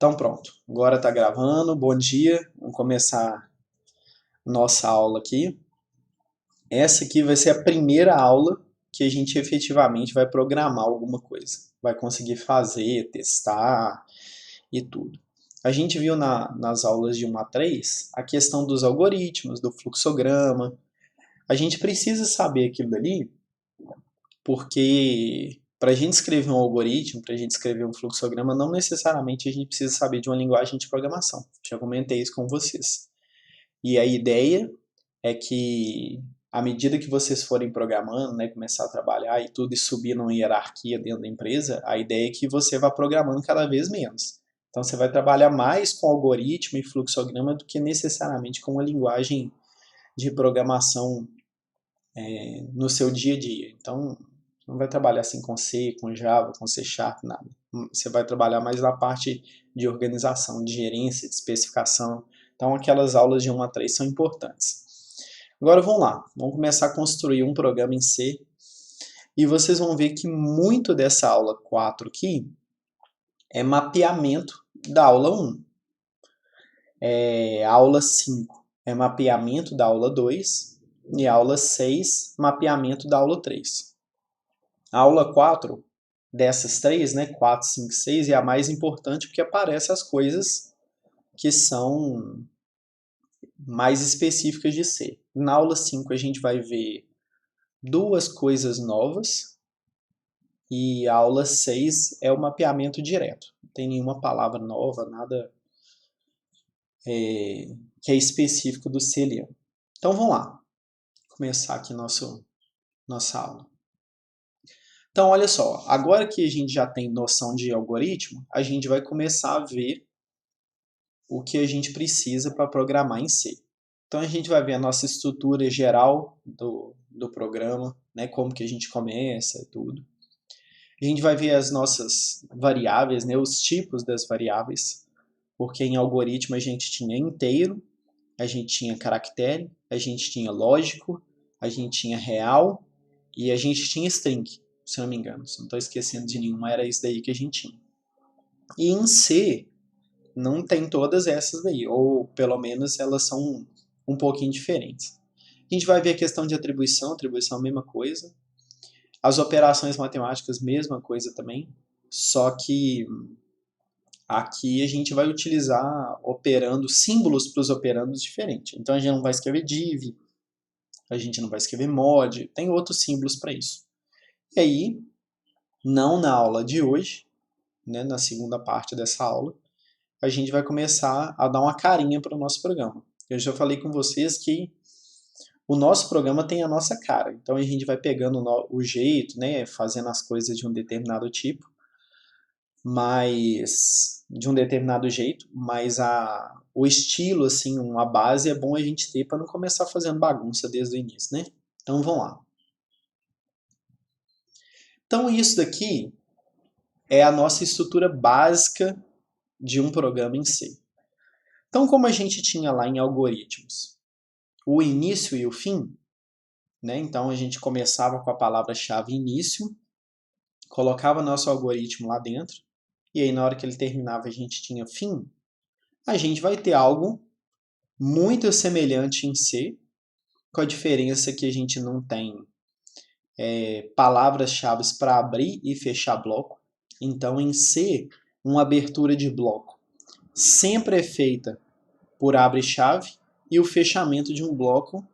Então pronto, agora está gravando, bom dia, vamos começar nossa aula aqui. Essa aqui vai ser a primeira aula que a gente efetivamente vai programar alguma coisa. Vai conseguir fazer, testar e tudo. A gente viu nas aulas de 1 a 3 a questão dos algoritmos, do fluxograma. A gente precisa saber aquilo dali porque para a gente escrever um algoritmo, para a gente escrever um fluxograma, não necessariamente a gente precisa saber de uma linguagem de programação. Já comentei isso com vocês. E a ideia é que, à medida que vocês forem programando, né, começar a trabalhar e tudo e subir numa hierarquia dentro da empresa, a ideia é que você vá programando cada vez menos. Então você vai trabalhar mais com algoritmo e fluxograma do que necessariamente com uma linguagem de programação no seu dia a dia. Então não vai trabalhar assim com C, com Java, com C Sharp, nada. Você vai trabalhar mais na parte de organização, de gerência, de especificação. Então aquelas aulas de 1 a 3 são importantes. Agora vamos lá, vamos começar a construir um programa em C. E vocês vão ver que muito dessa aula 4 aqui é mapeamento da aula 1. A aula 5 é mapeamento da aula 2. E a aula 6, mapeamento da aula 3. A aula 4 dessas três, né, 4, 5, 6, é a mais importante porque aparecem as coisas que são mais específicas de C. Na aula 5 a gente vai ver duas coisas novas e a aula 6 é o mapeamento direto. Não tem nenhuma palavra nova, nada que é específico do C ali. Então vamos lá, começar aqui nossa aula. Então olha só, agora que a gente já tem noção de algoritmo, a gente vai começar a ver o que a gente precisa para programar em C. Então a gente vai ver a nossa estrutura geral do programa, né, como que a gente começa e tudo. A gente vai ver as nossas variáveis, né, os tipos das variáveis, porque em algoritmo a gente tinha inteiro, a gente tinha caractere, a gente tinha lógico, a gente tinha real e a gente tinha string, se não me engano. Se não estou esquecendo de nenhuma, era isso daí que a gente tinha. E em C não tem todas essas daí, ou pelo menos elas são um pouquinho diferentes. A gente vai ver a questão de atribuição a mesma coisa. As operações matemáticas, mesma coisa também, só que aqui a gente vai utilizar operando símbolos para os operandos diferentes. Então a gente não vai escrever div, a gente não vai escrever mod, tem outros símbolos para isso. E aí, não na aula de hoje, né, na segunda parte dessa aula, a gente vai começar a dar uma carinha para o nosso programa. Eu já falei com vocês que o nosso programa tem a nossa cara, então a gente vai pegando o jeito, né, fazendo as coisas de um determinado tipo, mas de um determinado jeito, mas o estilo, assim, uma base é bom a gente ter para não começar fazendo bagunça desde o início, né? Então vamos lá. Então isso daqui é a nossa estrutura básica de um programa em C. Então como a gente tinha lá em algoritmos o início e o fim, né? Então a gente começava com a palavra-chave início, colocava nosso algoritmo lá dentro, e aí na hora que ele terminava a gente tinha fim, a gente vai ter algo muito semelhante em C, com a diferença que a gente não tem palavras-chave para abrir e fechar bloco. Então em C, uma abertura de bloco sempre é feita por abre-chave e o fechamento de um bloco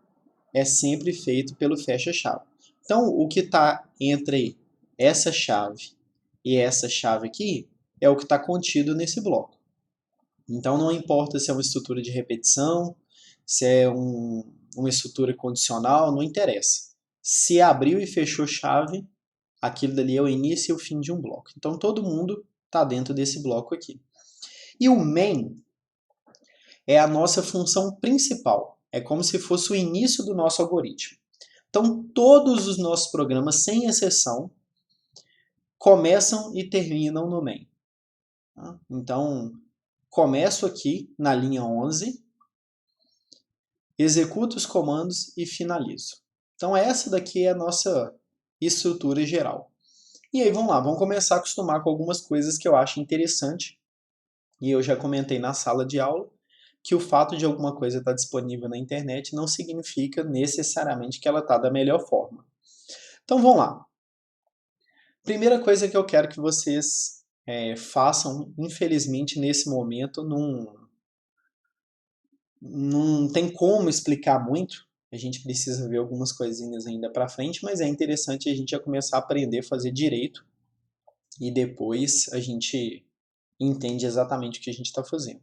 é sempre feito pelo fecha-chave. Então, o que está entre essa chave e essa chave aqui é o que está contido nesse bloco. Então, não importa se é uma estrutura de repetição, se é uma estrutura condicional, não interessa. Se abriu e fechou chave, aquilo dali é o início e o fim de um bloco. Então, todo mundo está dentro desse bloco aqui. E o main é a nossa função principal. É como se fosse o início do nosso algoritmo. Então, todos os nossos programas, sem exceção, começam e terminam no main. Então, começo aqui na linha 11, executo os comandos e finalizo. Então, essa daqui é a nossa estrutura geral. E aí, vamos lá, vamos começar a acostumar com algumas coisas que eu acho interessante E eu já comentei na sala de aula que o fato de alguma coisa estar disponível na internet não significa necessariamente que ela está da melhor forma. Então vamos lá. Primeira coisa que eu quero que vocês façam, infelizmente nesse momento não tem como explicar muito. A gente precisa ver algumas coisinhas ainda para frente, mas é interessante a gente já começar a aprender a fazer direito e depois a gente entende exatamente o que a gente está fazendo.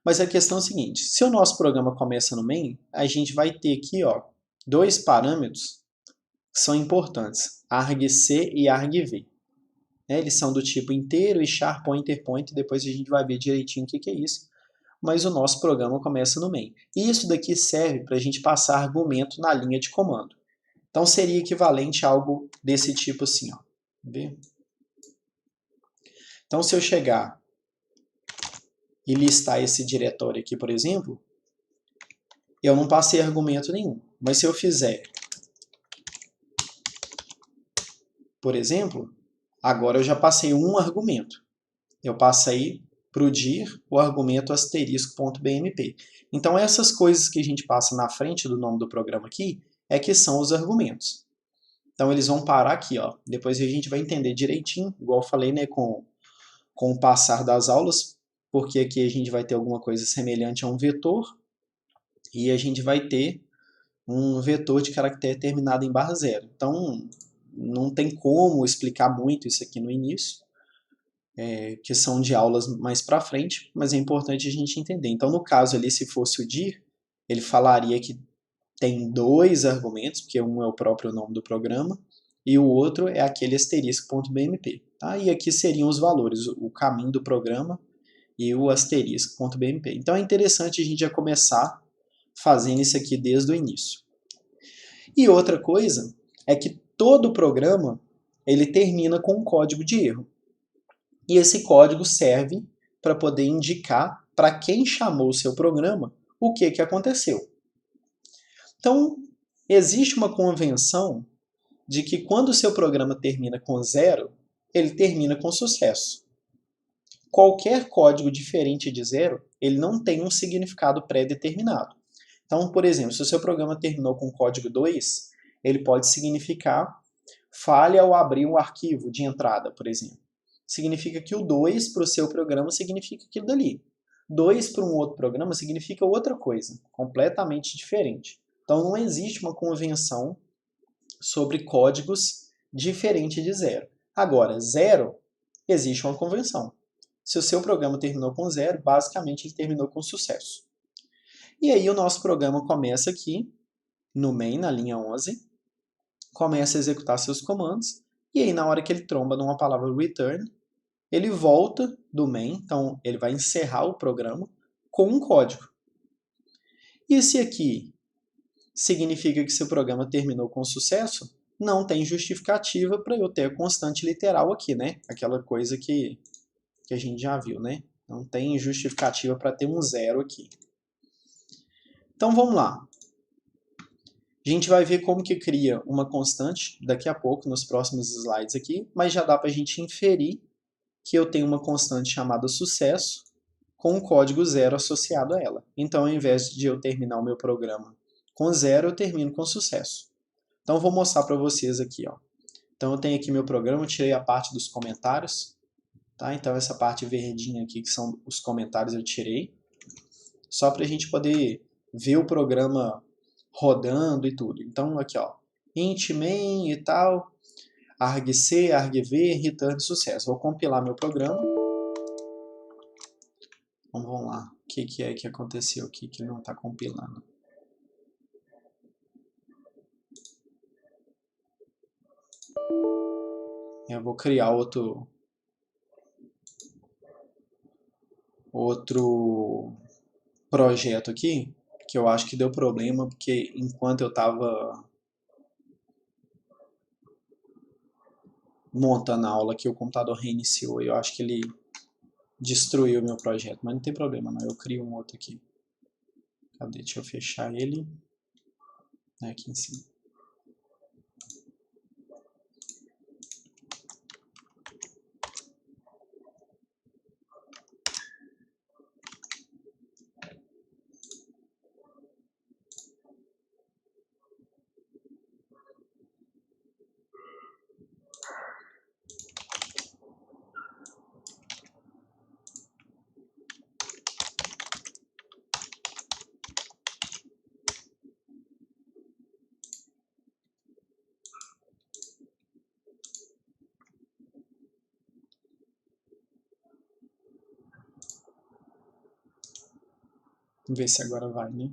Mas a questão é a seguinte, se o nosso programa começa no main, a gente vai ter aqui dois parâmetros que são importantes, argc e argv. Eles são do tipo inteiro e char pointer point, depois a gente vai ver direitinho o que é isso, mas o nosso programa começa no main. E isso daqui serve para a gente passar argumento na linha de comando. Então seria equivalente a algo desse tipo assim, ó. Então se eu chegar e listar esse diretório aqui, por exemplo, eu não passei argumento nenhum. Mas se eu fizer, por exemplo, agora eu já passei um argumento. Eu passei para o dir o argumento asterisco.bmp. Então essas coisas que a gente passa na frente do nome do programa aqui é que são os argumentos. Então eles vão parar aqui, ó. Depois a gente vai entender direitinho, igual eu falei, né, com o passar das aulas, porque aqui a gente vai ter alguma coisa semelhante a um vetor e a gente vai ter um vetor de caractere terminado em barra zero. Então não tem como explicar muito isso aqui no início, que são de aulas mais para frente, mas é importante a gente entender. Então no caso ali, se fosse o dir, ele falaria que tem dois argumentos, porque um é o próprio nome do programa, e o outro é aquele asterisco.bmp. Tá? E aqui seriam os valores, o caminho do programa e o asterisco.bmp. Então é interessante a gente já começar fazendo isso aqui desde o início. E outra coisa é que todo programa ele termina com um código de erro. E esse código serve para poder indicar para quem chamou o seu programa o que aconteceu. Então, existe uma convenção de que quando o seu programa termina com zero, ele termina com sucesso. Qualquer código diferente de zero, ele não tem um significado pré-determinado. Então, por exemplo, se o seu programa terminou com código 2, ele pode significar falha ao abrir um arquivo de entrada, por exemplo. Significa que o 2 para o seu programa significa aquilo dali. 2 para um outro programa significa outra coisa, completamente diferente. Então não existe uma convenção sobre códigos diferente de zero. Agora, zero, existe uma convenção. Se o seu programa terminou com zero, basicamente ele terminou com sucesso. E aí o nosso programa começa aqui, no main, na linha 11, começa a executar seus comandos, e aí na hora que ele tromba numa palavra return, ele volta do main, então ele vai encerrar o programa com um código. E esse aqui significa que seu programa terminou com sucesso? Não tem justificativa para eu ter a constante literal aqui, né? Aquela coisa que a gente já viu, né? Não tem justificativa para ter um zero aqui. Então vamos lá. A gente vai ver como que cria uma constante daqui a pouco, nos próximos slides aqui, mas já dá para a gente inferir que eu tenho uma constante chamada sucesso com um código zero associado a ela. Então, ao invés de eu terminar o meu programa com zero, eu termino com sucesso. Então, eu vou mostrar para vocês aqui. Ó. Então, eu tenho aqui meu programa, eu tirei a parte dos comentários. Tá? Então, essa parte verdinha aqui, que são os comentários, eu tirei. Só para a gente poder ver o programa rodando e tudo. Então, aqui, ó, int main e tal, argc, argv, return sucesso. Vou compilar meu programa. Então, vamos lá. O que é que aconteceu aqui que ele não está compilando? Eu vou criar outro projeto aqui, que eu acho que deu problema, porque enquanto eu estava montando a aula aqui, o computador reiniciou e eu acho que ele destruiu o meu projeto. Mas não tem problema, não. Eu crio um outro aqui. Cadê? Deixa eu fechar ele. Aqui em cima. Vamos ver se agora vai, né?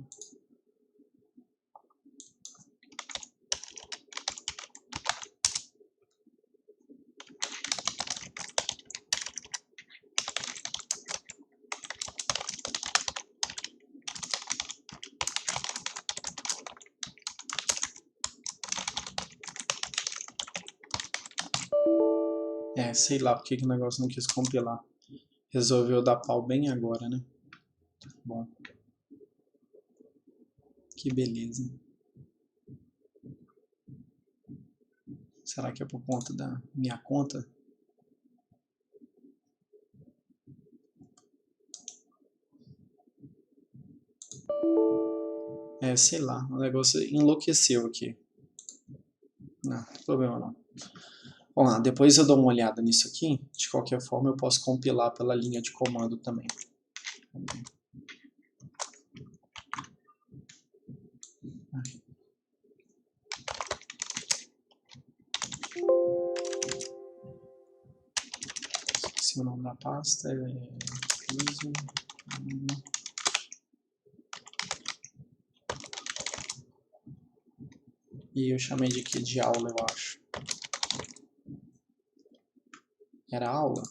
Sei lá porque que o negócio não quis compilar. Resolveu dar pau bem agora, né? Bom. Que beleza. Será que é por conta da minha conta? Sei lá, o negócio enlouqueceu aqui. Não tem problema não. Vamos lá, depois eu dou uma olhada nisso aqui. De qualquer forma, eu posso compilar pela linha de comando também. Esqueci o nome da pasta. E eu chamei de quê? De aula, eu acho. Era aula?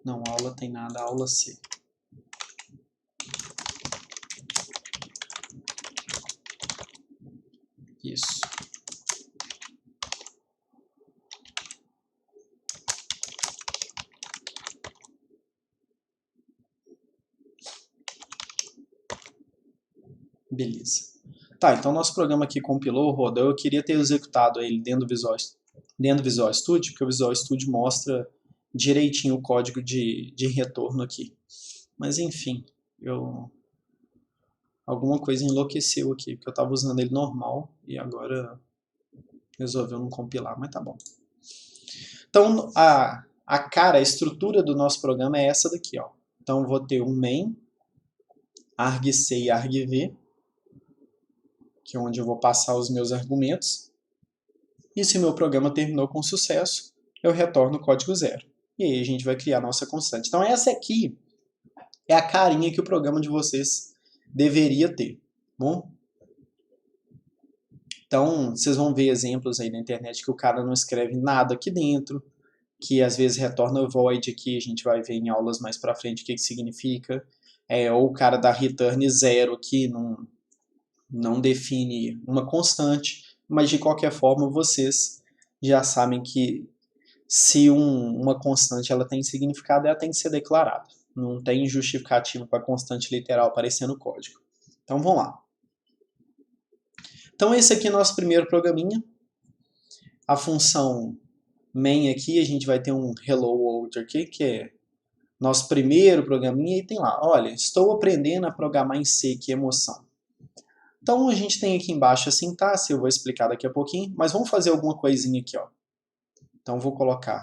Não, aula tem nada, aula C. Isso. Beleza. Tá, então nosso programa aqui compilou, rodou. Eu queria ter executado ele dentro do Visual Studio, porque o Visual Studio mostra direitinho o código de retorno aqui. Mas enfim, alguma coisa enlouqueceu aqui, porque eu estava usando ele normal e agora resolveu não compilar, mas tá bom. Então, a estrutura do nosso programa é essa daqui, ó. Então, eu vou ter um main, argc e argv, que é onde eu vou passar os meus argumentos. E se o meu programa terminou com sucesso, eu retorno o código zero. E aí a gente vai criar a nossa constante. Então, essa aqui é a carinha que o programa de vocês deveria ter. Bom? Então, vocês vão ver exemplos aí na internet que o cara não escreve nada aqui dentro, que às vezes retorna void aqui, a gente vai ver em aulas mais pra frente o que significa. Ou o cara dá return zero aqui, não define uma constante, mas de qualquer forma vocês já sabem que se uma constante ela tem significado, ela tem que ser declarada. Não tem justificativo para constante literal aparecer no código. Então vamos lá. Então esse aqui é nosso primeiro programinha. A função main aqui, a gente vai ter um hello world aqui, que é nosso primeiro programinha, e tem lá, olha, estou aprendendo a programar em C, que emoção. Então a gente tem aqui embaixo a sintaxe, eu vou explicar daqui a pouquinho, mas vamos fazer alguma coisinha aqui, ó. Então vou colocar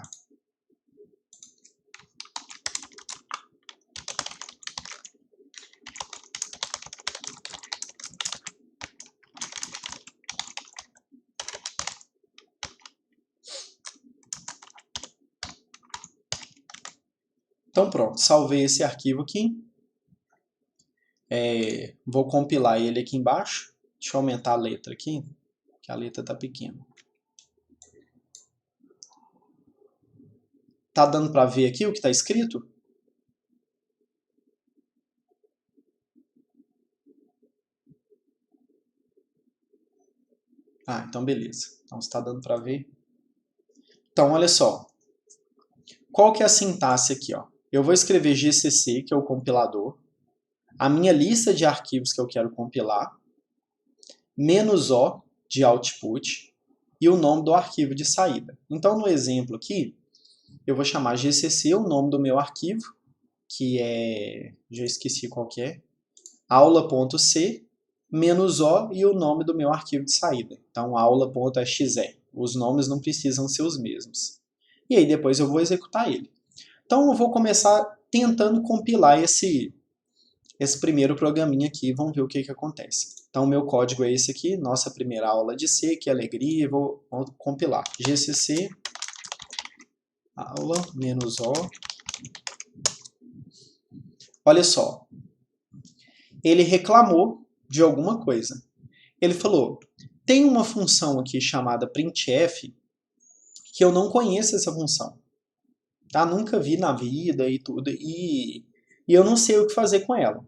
então pronto, salvei esse arquivo aqui. Vou compilar ele aqui embaixo. Deixa eu aumentar a letra aqui, que a letra está pequena. Tá dando para ver aqui o que está escrito? Então beleza. Então está dando para ver. Então olha só. Qual que é a sintaxe aqui, ó? Eu vou escrever GCC, que é o compilador, a minha lista de arquivos que eu quero compilar, -o de output e o nome do arquivo de saída. Então, no exemplo aqui, eu vou chamar GCC, o nome do meu arquivo, que é, já esqueci qual que é, aula.c, -o e o nome do meu arquivo de saída. Então, aula.exe. Os nomes não precisam ser os mesmos. E aí depois eu vou executar ele. Então eu vou começar tentando compilar esse primeiro programinha aqui, vamos ver o que acontece. Então o meu código é esse aqui, nossa primeira aula de C, que alegria, vou compilar. GCC aula -o. Olha só, ele reclamou de alguma coisa. Ele falou, tem uma função aqui chamada printf que eu não conheço essa função. Tá? Nunca vi na vida e tudo, e eu não sei o que fazer com ela.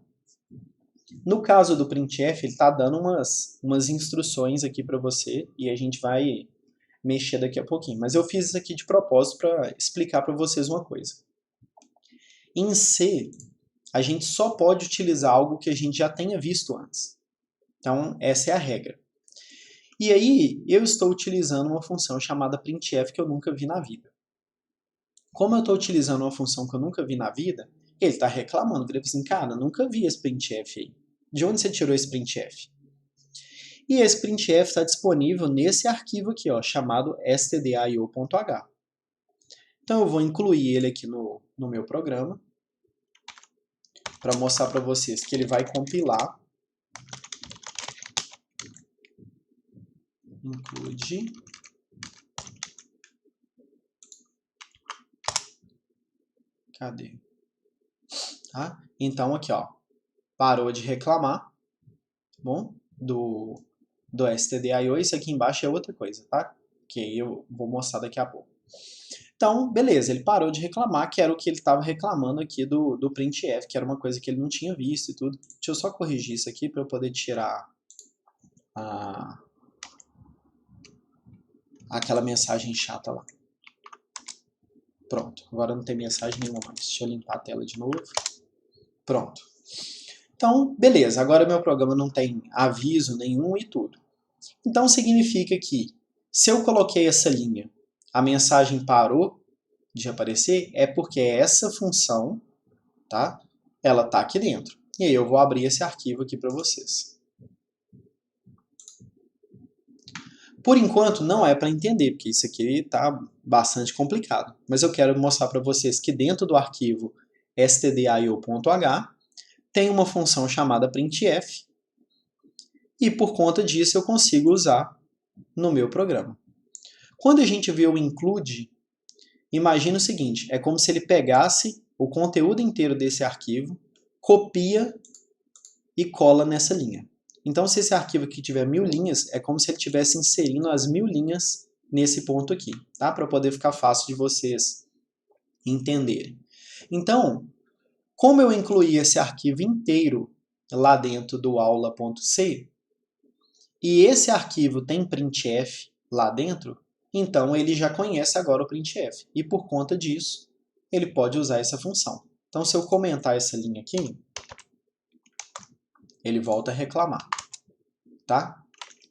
No caso do printf, ele está dando umas instruções aqui para você, e a gente vai mexer daqui a pouquinho. Mas eu fiz isso aqui de propósito para explicar para vocês uma coisa. Em C, a gente só pode utilizar algo que a gente já tenha visto antes. Então, essa é a regra. E aí, eu estou utilizando uma função chamada printf que eu nunca vi na vida. Como eu estou utilizando uma função que eu nunca vi na vida, ele está reclamando. Ele assim, cara, eu nunca vi esse printf aí. De onde você tirou esse printf? E esse printf está disponível nesse arquivo aqui, ó, chamado stdio.h. Então eu vou incluir ele aqui no meu programa para mostrar para vocês que ele vai compilar. Include. Cadê? Tá? Então aqui, ó, parou de reclamar, tá bom? Do stdio. Isso aqui embaixo é outra coisa, tá? Que eu vou mostrar daqui a pouco. Então, beleza, ele parou de reclamar, que era o que ele estava reclamando aqui do printf, que era uma coisa que ele não tinha visto e tudo. Deixa eu só corrigir isso aqui para eu poder tirar aquela mensagem chata lá. Pronto, agora não tem mensagem nenhuma mais. Deixa eu limpar a tela de novo. Pronto. Então, beleza, agora meu programa não tem aviso nenhum e tudo. Então significa que se eu coloquei essa linha, a mensagem parou de aparecer, é porque essa função, tá? Ela tá aqui dentro. E aí eu vou abrir esse arquivo aqui para vocês. Por enquanto não é para entender, porque isso aqui está bastante complicado. Mas eu quero mostrar para vocês que dentro do arquivo stdio.h tem uma função chamada printf, e por conta disso eu consigo usar no meu programa. Quando a gente vê o include, imagina o seguinte, é como se ele pegasse o conteúdo inteiro desse arquivo, copia e cola nessa linha. Então, se esse arquivo aqui tiver 1000 linhas, é como se ele estivesse inserindo as 1000 linhas nesse ponto aqui, tá? Para poder ficar fácil de vocês entenderem. Então, como eu incluí esse arquivo inteiro lá dentro do aula.c, e esse arquivo tem printf lá dentro, então ele já conhece agora o printf. E por conta disso, ele pode usar essa função. Então, se eu comentar essa linha aqui, ele volta a reclamar. Tá?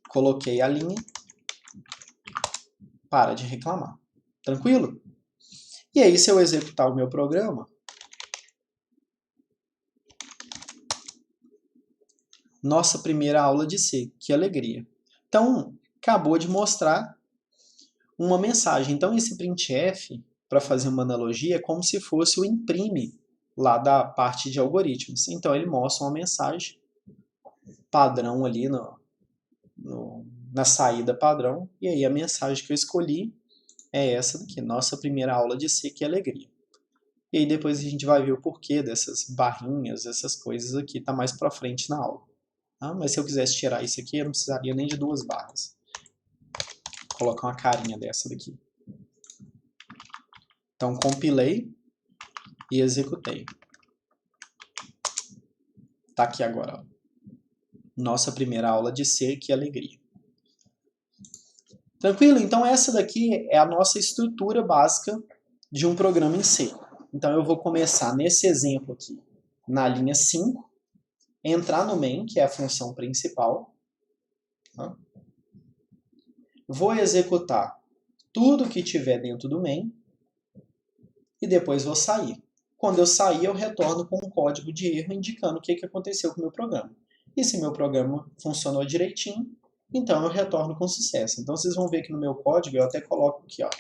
Coloquei a linha, para de reclamar. Tranquilo? E aí, se eu executar o meu programa, nossa primeira aula de C, que alegria. Então, acabou de mostrar uma mensagem. Então, esse printf, para fazer uma analogia, é como se fosse o imprime lá da parte de algoritmos. Então, ele mostra uma mensagem padrão ali na saída padrão, e aí a mensagem que eu escolhi é essa daqui, nossa primeira aula de C, que alegria. E aí depois a gente vai ver o porquê dessas barrinhas, essas coisas aqui, tá mais pra frente na aula. Tá? Mas se eu quisesse tirar isso aqui, eu não precisaria nem de 2 barras. Vou colocar uma carinha dessa daqui. Então compilei e executei. Tá aqui agora, ó. Nossa primeira aula de C, que alegria. Tranquilo? Então essa daqui é a nossa estrutura básica de um programa em C. Então eu vou começar nesse exemplo aqui, na linha 5, entrar no main, que é a função principal. Tá? Vou executar tudo que tiver dentro do main e depois vou sair. Quando eu sair, eu retorno com um código de erro indicando o que aconteceu com o meu programa. E se meu programa funcionou direitinho, então eu retorno com sucesso. Então vocês vão ver que no meu código eu até coloco aqui, ó,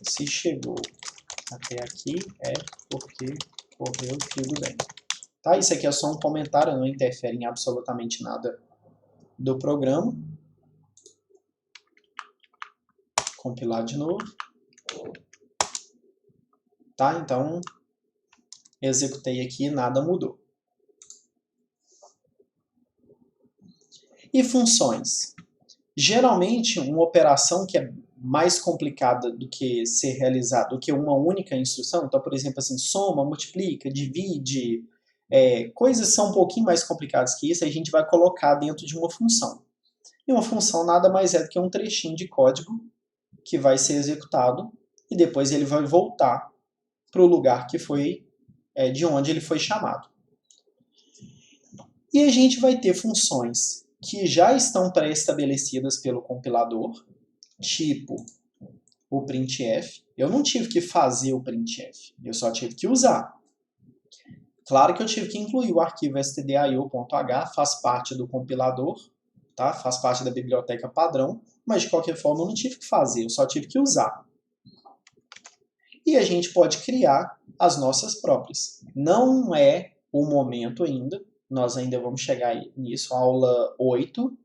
se chegou até aqui é porque correu tudo bem. Tá? Isso aqui é só um comentário, não interfere em absolutamente nada do programa. Compilar de novo. Tá? Então, executei aqui e nada mudou. E funções? Geralmente, uma operação que é mais complicada do que ser realizada, do que uma única instrução, então, por exemplo, assim, soma, multiplica, divide, coisas são um pouquinho mais complicadas que isso, a gente vai colocar dentro de uma função. E uma função nada mais é do que um trechinho de código que vai ser executado e depois ele vai voltar para o lugar que foi, de onde ele foi chamado. E a gente vai ter funções que já estão pré-estabelecidas pelo compilador, tipo o printf. Eu não tive que fazer o printf, eu só tive que usar. Claro que eu tive que incluir o arquivo stdio.h, faz parte do compilador, tá? Faz parte da biblioteca padrão, mas de qualquer forma eu não tive que fazer, eu só tive que usar. E a gente pode criar as nossas próprias. Não é o momento ainda, nós ainda vamos chegar nisso, aula 8.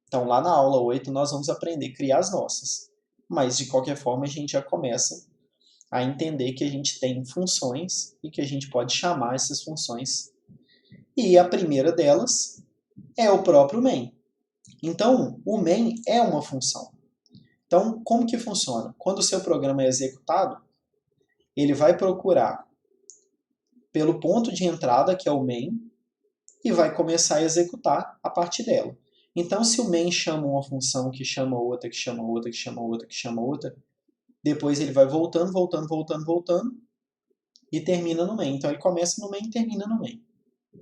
Então lá na aula 8 nós vamos aprender a criar as nossas. Mas de qualquer forma a gente já começa a entender que a gente tem funções e que a gente pode chamar essas funções. E a primeira delas é o próprio main. Então, o main é uma função. Então, como que funciona? Quando o seu programa é executado, ele vai procurar pelo ponto de entrada, que é o main, e vai começar a executar a partir dela. Então, se o main chama uma função que chama outra, que chama outra, que chama outra, que chama outra, depois ele vai voltando, voltando, voltando, voltando, e termina no main. Então, ele começa no main e termina no main.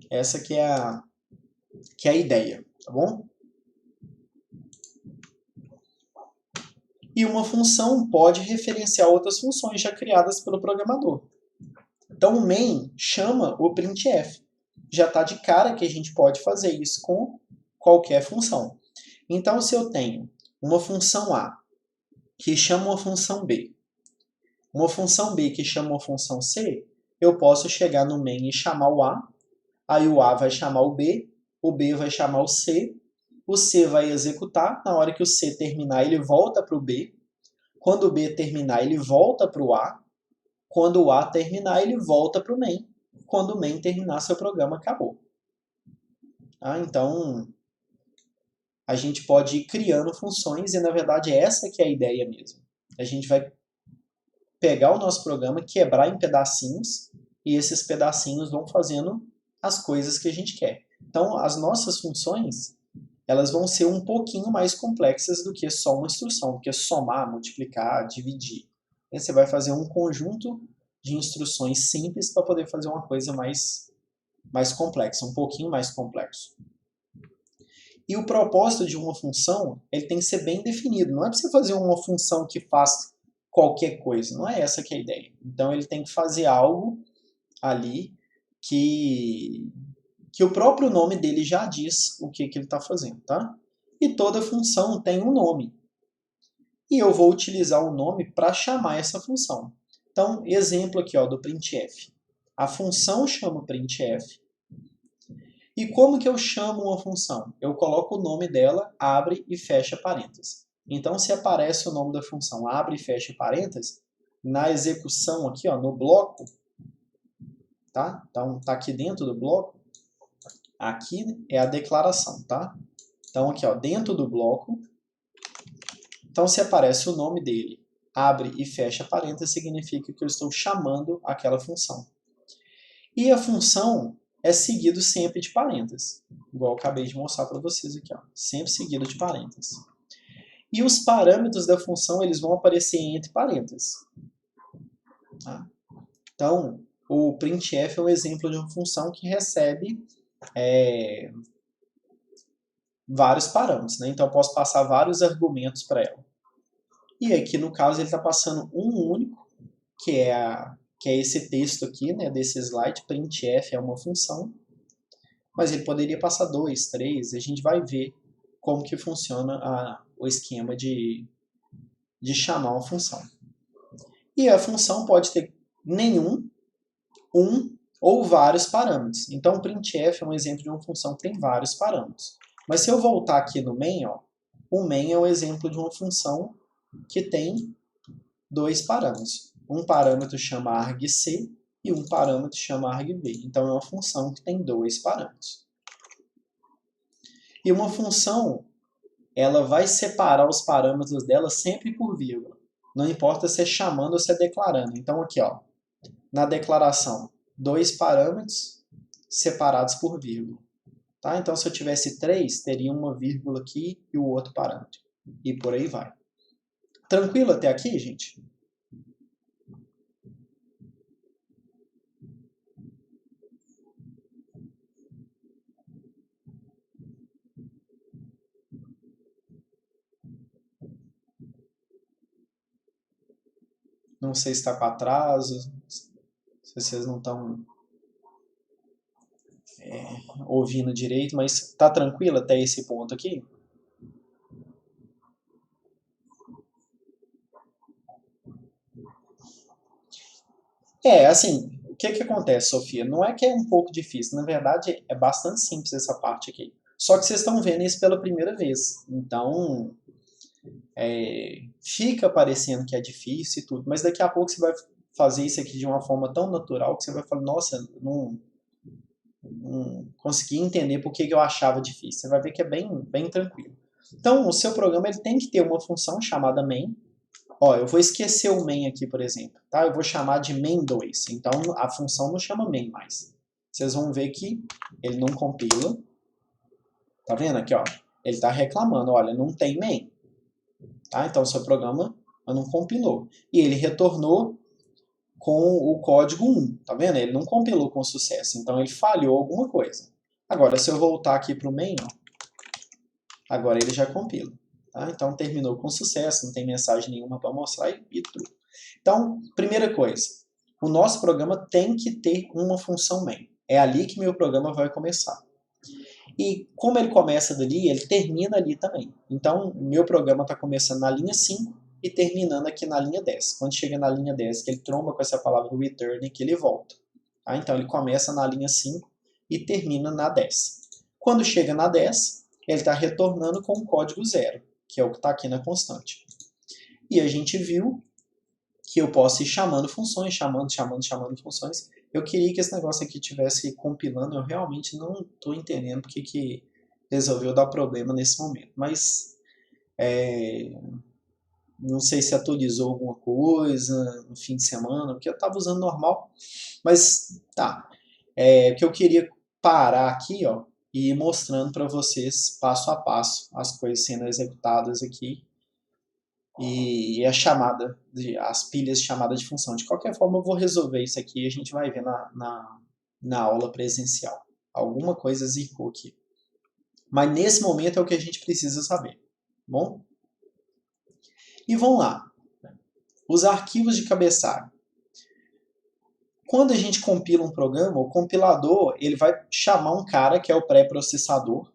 Essa que é a ideia, tá bom? E uma função pode referenciar outras funções já criadas pelo programador. Então, o main chama o printf. Já está de cara que a gente pode fazer isso com qualquer função. Então, se eu tenho uma função A que chama uma função B, uma função B que chama uma função C, eu posso chegar no main e chamar o A, aí o A vai chamar o B vai chamar o C vai executar, na hora que o C terminar ele volta para o B, quando o B terminar ele volta para o A, quando o A terminar ele volta para o main, quando o main terminar seu programa acabou. Então, a gente pode ir criando funções e, na verdade, essa que é a ideia mesmo. A gente vai pegar o nosso programa, quebrar em pedacinhos, e esses pedacinhos vão fazendo as coisas que a gente quer. Então, as nossas funções, elas vão ser um pouquinho mais complexas do que só uma instrução, do que somar, multiplicar, dividir. Aí você vai fazer um conjunto de instruções simples para poder fazer uma coisa mais complexa, um pouquinho mais complexo. E o propósito de uma função, ele tem que ser bem definido. Não é para você fazer uma função que faz qualquer coisa. Não é essa que é a ideia. Então, ele tem que fazer algo ali que o próprio nome dele já diz o que ele está fazendo, tá? E toda função tem um nome. E eu vou utilizar o nome para chamar essa função. Então, exemplo aqui do printf. A função chama printf. E como que eu chamo uma função? Eu coloco o nome dela, abre e fecha parênteses. Então, se aparece o nome da função, abre e fecha parênteses, na execução aqui, no bloco, tá? Então, tá aqui dentro do bloco, aqui é a declaração, tá? Então, aqui, dentro do bloco, então se aparece o nome dele, abre e fecha parênteses, significa que eu estou chamando aquela função. E a função é seguido sempre de parênteses, igual eu acabei de mostrar para vocês aqui, sempre seguido de parênteses. E os parâmetros da função eles vão aparecer entre parênteses. Tá? Então, o printf é um exemplo de uma função que recebe vários parâmetros, né? Então eu posso passar vários argumentos para ela. E aqui no caso ele está passando um único, que é esse texto aqui, né, desse slide, printf é uma função, mas ele poderia passar 2, 3, a gente vai ver como que funciona o esquema de chamar uma função. E a função pode ter nenhum, um ou vários parâmetros. Então o printf é um exemplo de uma função que tem vários parâmetros. Mas se eu voltar aqui no main, o main é um exemplo de uma função que tem 2 parâmetros. Um parâmetro chama argc e um parâmetro chama argv. Então é uma função que tem 2 parâmetros. E uma função, ela vai separar os parâmetros dela sempre por vírgula. Não importa se é chamando ou se é declarando. Então aqui, ó, na declaração, 2 parâmetros separados por vírgula. Tá? Então se eu tivesse 3, teria uma vírgula aqui e o outro parâmetro. E por aí vai. Tranquilo até aqui, gente? Não sei se está com atraso, se vocês não estão ouvindo direito, mas está tranquilo até esse ponto aqui? Assim, o que acontece, Sofia? Não é que é um pouco difícil, na verdade é bastante simples essa parte aqui. Só que vocês estão vendo isso pela primeira vez, então fica parecendo que é difícil e tudo, mas daqui a pouco você vai fazer isso aqui de uma forma tão natural que você vai falar, nossa, não consegui entender por que eu achava difícil. Você vai ver que é bem tranquilo. Então, o seu programa ele tem que ter uma função chamada main. Ó, eu vou esquecer o main aqui, por exemplo. Tá? Eu vou chamar de main2. Então, a função não chama main mais. Vocês vão ver que ele não compila. Tá vendo aqui, ó? Ele está reclamando, olha, não tem main. Tá? Então, o seu programa não compilou. E ele retornou com o código 1, tá vendo? Ele não compilou com sucesso, então ele falhou alguma coisa. Agora, se eu voltar aqui para o main, ó, agora ele já compila. Tá? Então, terminou com sucesso, não tem mensagem nenhuma para mostrar e tudo. Então, primeira coisa, o nosso programa tem que ter uma função main. É ali que meu programa vai começar. E como ele começa dali, ele termina ali também. Então, meu programa está começando na linha 5 e terminando aqui na linha 10. Quando chega na linha 10, que ele tromba com essa palavra return, que ele volta. Tá? Então, ele começa na linha 5 e termina na 10. Quando chega na 10, ele está retornando com o código 0, que é o que está aqui na constante. E a gente viu que eu posso ir chamando funções, chamando funções. Eu queria que esse negócio aqui estivesse compilando, eu realmente não estou entendendo porque que resolveu dar problema nesse momento. Mas não sei se atualizou alguma coisa no fim de semana, porque eu estava usando normal. Mas tá. O que eu queria parar aqui, ó, e ir mostrando para vocês passo a passo as coisas sendo executadas aqui e a chamada, as pilhas de chamada de função. De qualquer forma, eu vou resolver isso aqui e a gente vai ver na aula presencial. Alguma coisa zicou aqui. Mas nesse momento é o que a gente precisa saber. Bom? E vamos lá. Os arquivos de cabeçalho. Quando a gente compila um programa, o compilador ele vai chamar um cara que é o pré-processador.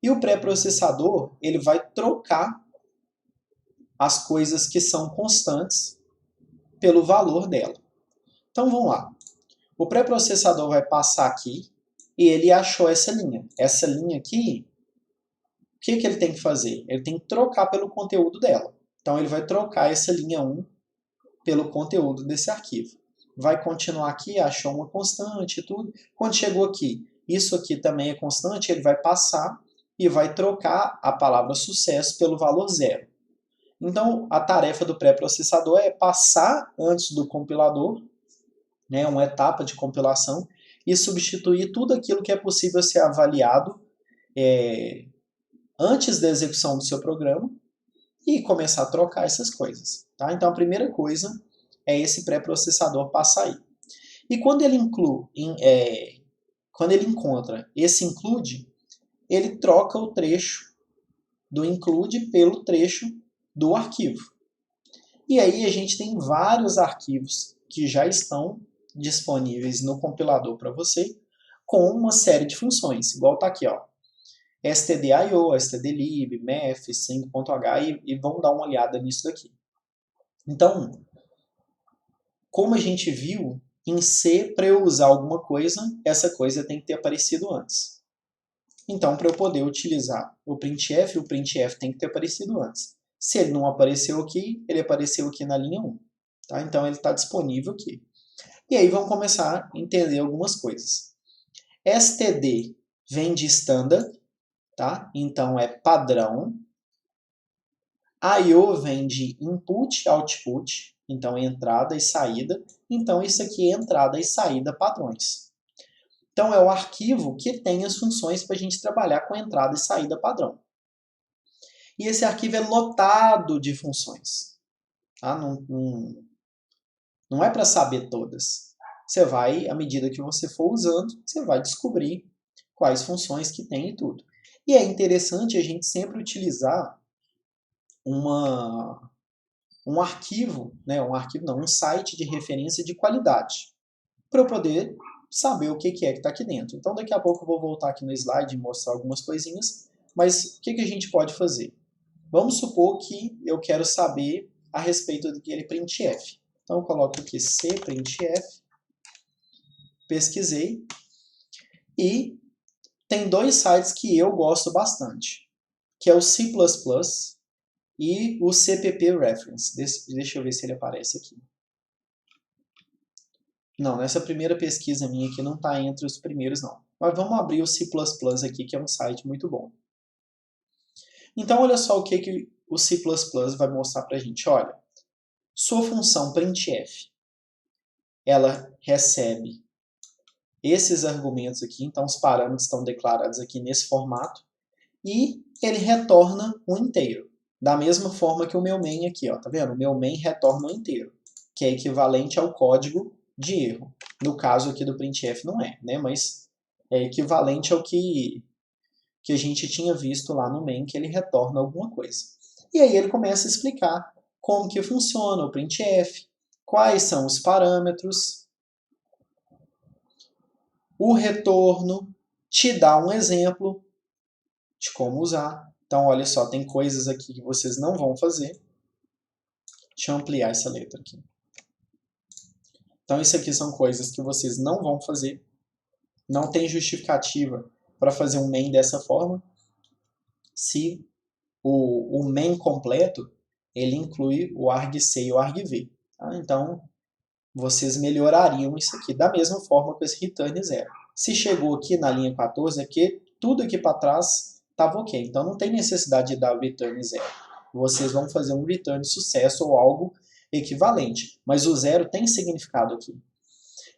E o pré-processador ele vai trocar as coisas que são constantes pelo valor dela. Então vamos lá. O pré-processador vai passar aqui e ele achou essa linha. Essa linha aqui, o que ele tem que fazer? Ele tem que trocar pelo conteúdo dela. Então ele vai trocar essa linha 1 pelo conteúdo desse arquivo. Vai continuar aqui, achou uma constante e tudo. Quando chegou aqui, isso aqui também é constante, ele vai passar e vai trocar a palavra sucesso pelo valor 0. Então, a tarefa do pré-processador é passar antes do compilador, né, uma etapa de compilação, e substituir tudo aquilo que é possível ser avaliado antes da execução do seu programa e começar a trocar essas coisas. Tá? Então, a primeira coisa é esse pré-processador passar aí. E quando ele encontra esse include, ele troca o trecho do include pelo trecho do arquivo. E aí a gente tem vários arquivos que já estão disponíveis no compilador para você, com uma série de funções, igual está aqui, ó, stdio, stdlib, mef, sync.h, e vamos dar uma olhada nisso daqui. Então, como a gente viu, em C, para eu usar alguma coisa, essa coisa tem que ter aparecido antes. Então, para eu poder utilizar o printf tem que ter aparecido antes. Se ele não apareceu aqui, ele apareceu aqui na linha 1. Tá? Então, ele está disponível aqui. E aí vamos começar a entender algumas coisas. std vem de standard, tá? Então, é padrão. I/O vem de input, output, então entrada e saída. Então, isso aqui é entrada e saída padrões. Então, é o arquivo que tem as funções para a gente trabalhar com entrada e saída padrão. E esse arquivo é lotado de funções. Tá? Não é para saber todas. Você vai, à medida que você for usando, você vai descobrir quais funções que tem e tudo. E é interessante a gente sempre utilizar um arquivo, né? Um site de referência de qualidade, para eu poder saber o que é que está aqui dentro. Então, daqui a pouco eu vou voltar aqui no slide e mostrar algumas coisinhas, mas o que a gente pode fazer? Vamos supor que eu quero saber a respeito daquele printf. Então, eu coloco aqui cprintf, pesquisei, e tem dois sites que eu gosto bastante, que é o C++ e o CPP Reference. Deixa eu ver se ele aparece aqui. Não, nessa primeira pesquisa minha aqui não está entre os primeiros, não. Mas vamos abrir o C++ aqui, que é um site muito bom. Então, olha só o que o C++ vai mostrar para a gente. Olha, sua função printf, ela recebe esses argumentos aqui, então os parâmetros estão declarados aqui nesse formato, e ele retorna um inteiro. Da mesma forma que o meu main aqui, ó, tá vendo? O meu main retorna um inteiro, que é equivalente ao código de erro. No caso aqui do printf não é, né? Mas é equivalente ao que a gente tinha visto lá no main, que ele retorna alguma coisa. E aí ele começa a explicar como que funciona o printf, quais são os parâmetros, o retorno, te dá um exemplo de como usar. Então, olha só, tem coisas aqui que vocês não vão fazer. Deixa eu ampliar essa letra aqui. Então, isso aqui são coisas que vocês não vão fazer. Não tem justificativa para fazer um main dessa forma. Se o main completo, ele inclui o argc e o argv. Tá? Então, vocês melhorariam isso aqui da mesma forma que esse return 0. Se chegou aqui na linha 14, é que tudo aqui para trás estava ok. Então, não tem necessidade de dar o return 0. Vocês vão fazer um return sucesso ou algo equivalente. Mas o 0 tem significado aqui.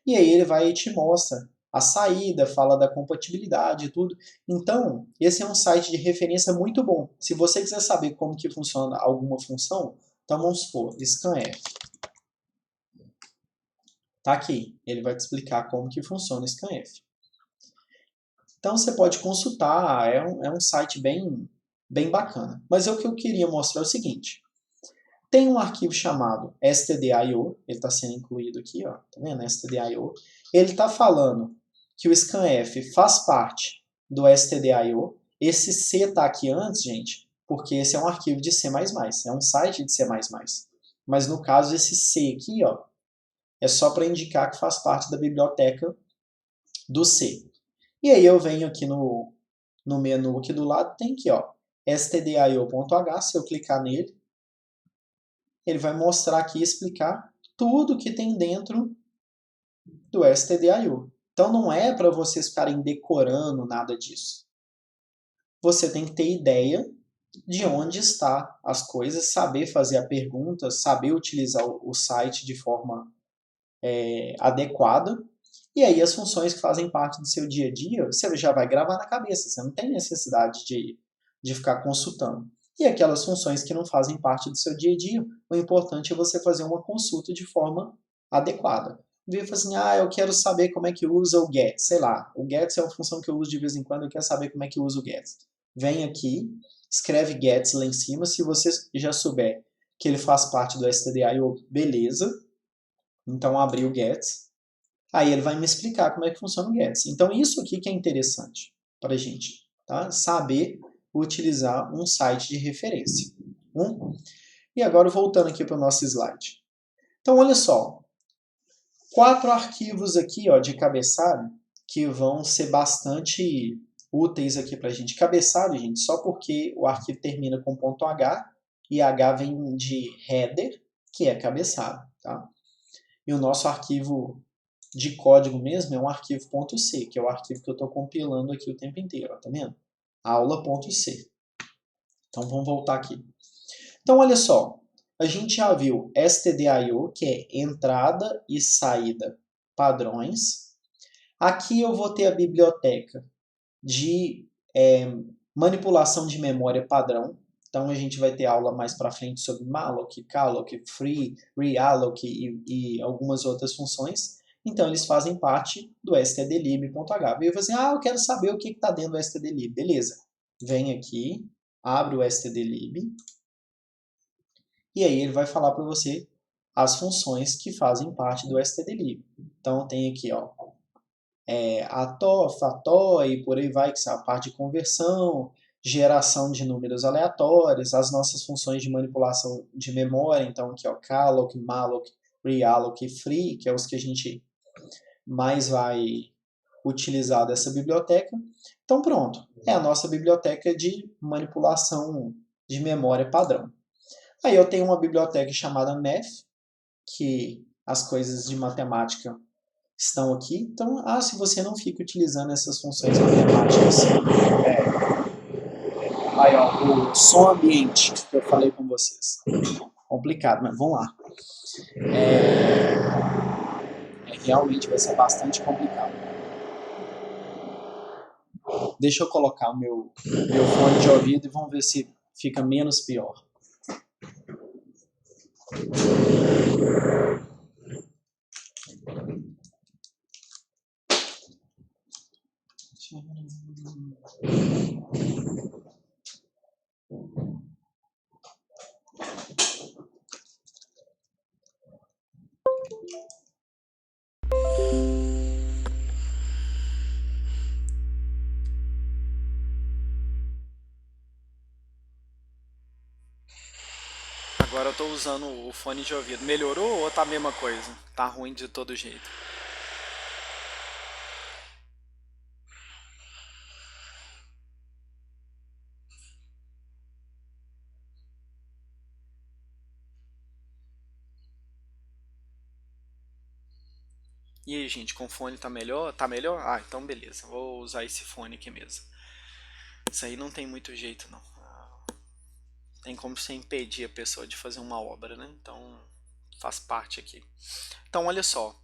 E aí ele vai e te mostra a saída, fala da compatibilidade e tudo. Então, esse é um site de referência muito bom. Se você quiser saber como que funciona alguma função, então vamos supor, scanf. Tá aqui, ele vai te explicar como que funciona o scanf. Então você pode consultar, é um site bem bacana. Mas o que eu queria mostrar é o seguinte. Tem um arquivo chamado stdio, ele está sendo incluído aqui, ó, tá vendo? stdio. Ele está falando que o scanf faz parte do stdio. Esse C está aqui antes, gente, porque esse é um arquivo de C++, é um site de C++. Mas no caso, esse C aqui, ó, é só para indicar que faz parte da biblioteca do C. E aí eu venho aqui no menu aqui do lado, tem aqui, ó, stdio.h, se eu clicar nele, ele vai mostrar aqui e explicar tudo que tem dentro do stdio. Então não é para vocês ficarem decorando nada disso. Você tem que ter ideia de onde está as coisas, saber fazer a pergunta, saber utilizar o site de forma adequada. E aí as funções que fazem parte do seu dia a dia, você já vai gravar na cabeça, você não tem necessidade de ficar consultando. E aquelas funções que não fazem parte do seu dia a dia, o importante é você fazer uma consulta de forma adequada. Vira e fala assim, eu quero saber como é que usa o get, sei lá, o get é uma função que eu uso de vez em quando, eu quero saber como é que usa o get. Vem aqui, escreve get lá em cima, se você já souber que ele faz parte do stdio, beleza. Então, abrir o get. Aí ele vai me explicar como é que funciona o get. Então, isso aqui que é interessante para a gente, tá? Saber utilizar um site de referência. E agora, voltando aqui para o nosso slide. Então, olha só. 4 arquivos aqui, ó, de cabeçalho que vão ser bastante úteis aqui para a gente. Cabeçalho, gente, só porque o arquivo termina com .h e h vem de header, que é cabeçalho, tá? E o nosso arquivo de código mesmo é um arquivo .c, que é o arquivo que eu estou compilando aqui o tempo inteiro, ó, tá vendo? aula.c. Então vamos voltar aqui. Então olha só, a gente já viu stdio, que é entrada e saída padrões. Aqui eu vou ter a biblioteca de manipulação de memória padrão. Então a gente vai ter aula mais para frente sobre malloc, calloc, free, realloc e algumas outras funções. Então eles fazem parte do stdlib.h. E eu vou assim, eu quero saber o que está dentro do stdlib. Beleza, vem aqui, abre o stdlib. E aí ele vai falar para você as funções que fazem parte do stdlib. Então tem aqui, ó, ATO, FATO e por aí vai, que é a parte de conversão, geração de números aleatórios, as nossas funções de manipulação de memória, então aqui, ó, calloc, malloc, realloc e free, que é os que a gente mais vai utilizar dessa biblioteca. Então pronto, é a nossa biblioteca de manipulação de memória padrão. Aí eu tenho uma biblioteca chamada math, que as coisas de matemática estão aqui. Então, se você não fica utilizando essas funções matemáticas, aí ó, o som ambiente que eu falei com vocês. Complicado, mas vamos lá. Realmente vai ser bastante complicado. Deixa eu colocar o meu fone de ouvido e vamos ver se fica menos pior. Agora eu estou usando o fone de ouvido. Melhorou ou tá a mesma coisa? Tá ruim de todo jeito? E aí, gente, com o fone tá melhor? Tá melhor? Então beleza. Vou usar esse fone aqui mesmo. Isso aí não tem muito jeito, não. Tem como você impedir a pessoa de fazer uma obra, né? Então faz parte aqui. Então olha só,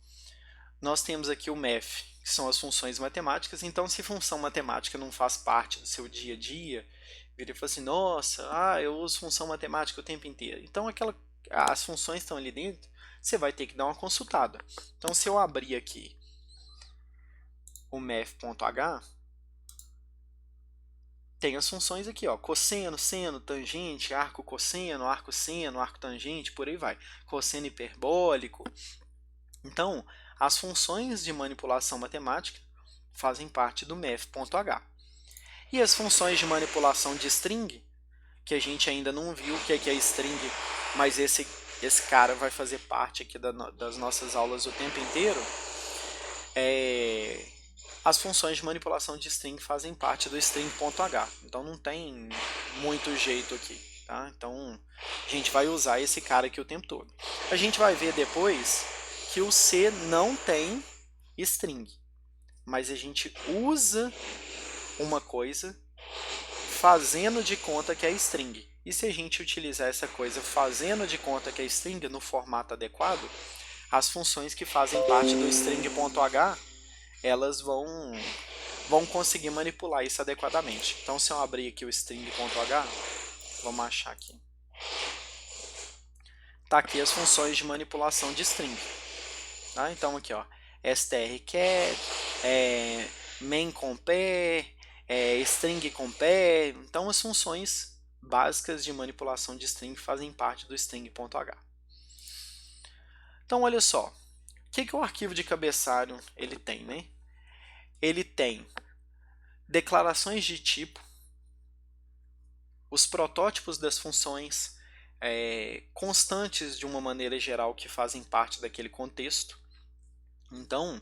nós temos aqui o math, que são as funções matemáticas. Então se função matemática não faz parte do seu dia a dia, vira e fala assim, nossa, eu uso função matemática o tempo inteiro. Então as funções estão ali dentro, você vai ter que dar uma consultada. Então se eu abrir aqui o math.h, tem as funções aqui, ó, cosseno, seno, tangente, arco cosseno, arco seno, arco tangente, por aí vai. Cosseno hiperbólico. Então, as funções de manipulação matemática fazem parte do math.h. E as funções de manipulação de string, que a gente ainda não viu o que é string, mas esse cara vai fazer parte aqui das nossas aulas o tempo inteiro, as funções de manipulação de string fazem parte do string.h. Então não tem muito jeito aqui. Tá? Então a gente vai usar esse cara aqui o tempo todo. A gente vai ver depois que o C não tem string. Mas a gente usa uma coisa fazendo de conta que é string. E se a gente utilizar essa coisa fazendo de conta que é string no formato adequado, as funções que fazem parte do string.h elas vão conseguir manipular isso adequadamente. Então, se eu abrir aqui o string.h, vamos achar aqui. Tá aqui as funções de manipulação de string. Tá? Então, aqui, ó, strcat, main compare, string compare. Então, as funções básicas de manipulação de string fazem parte do string.h. Então, olha só. O que o arquivo de cabeçalho ele tem, né? Ele tem declarações de tipo, os protótipos das funções, constantes de uma maneira geral que fazem parte daquele contexto. Então,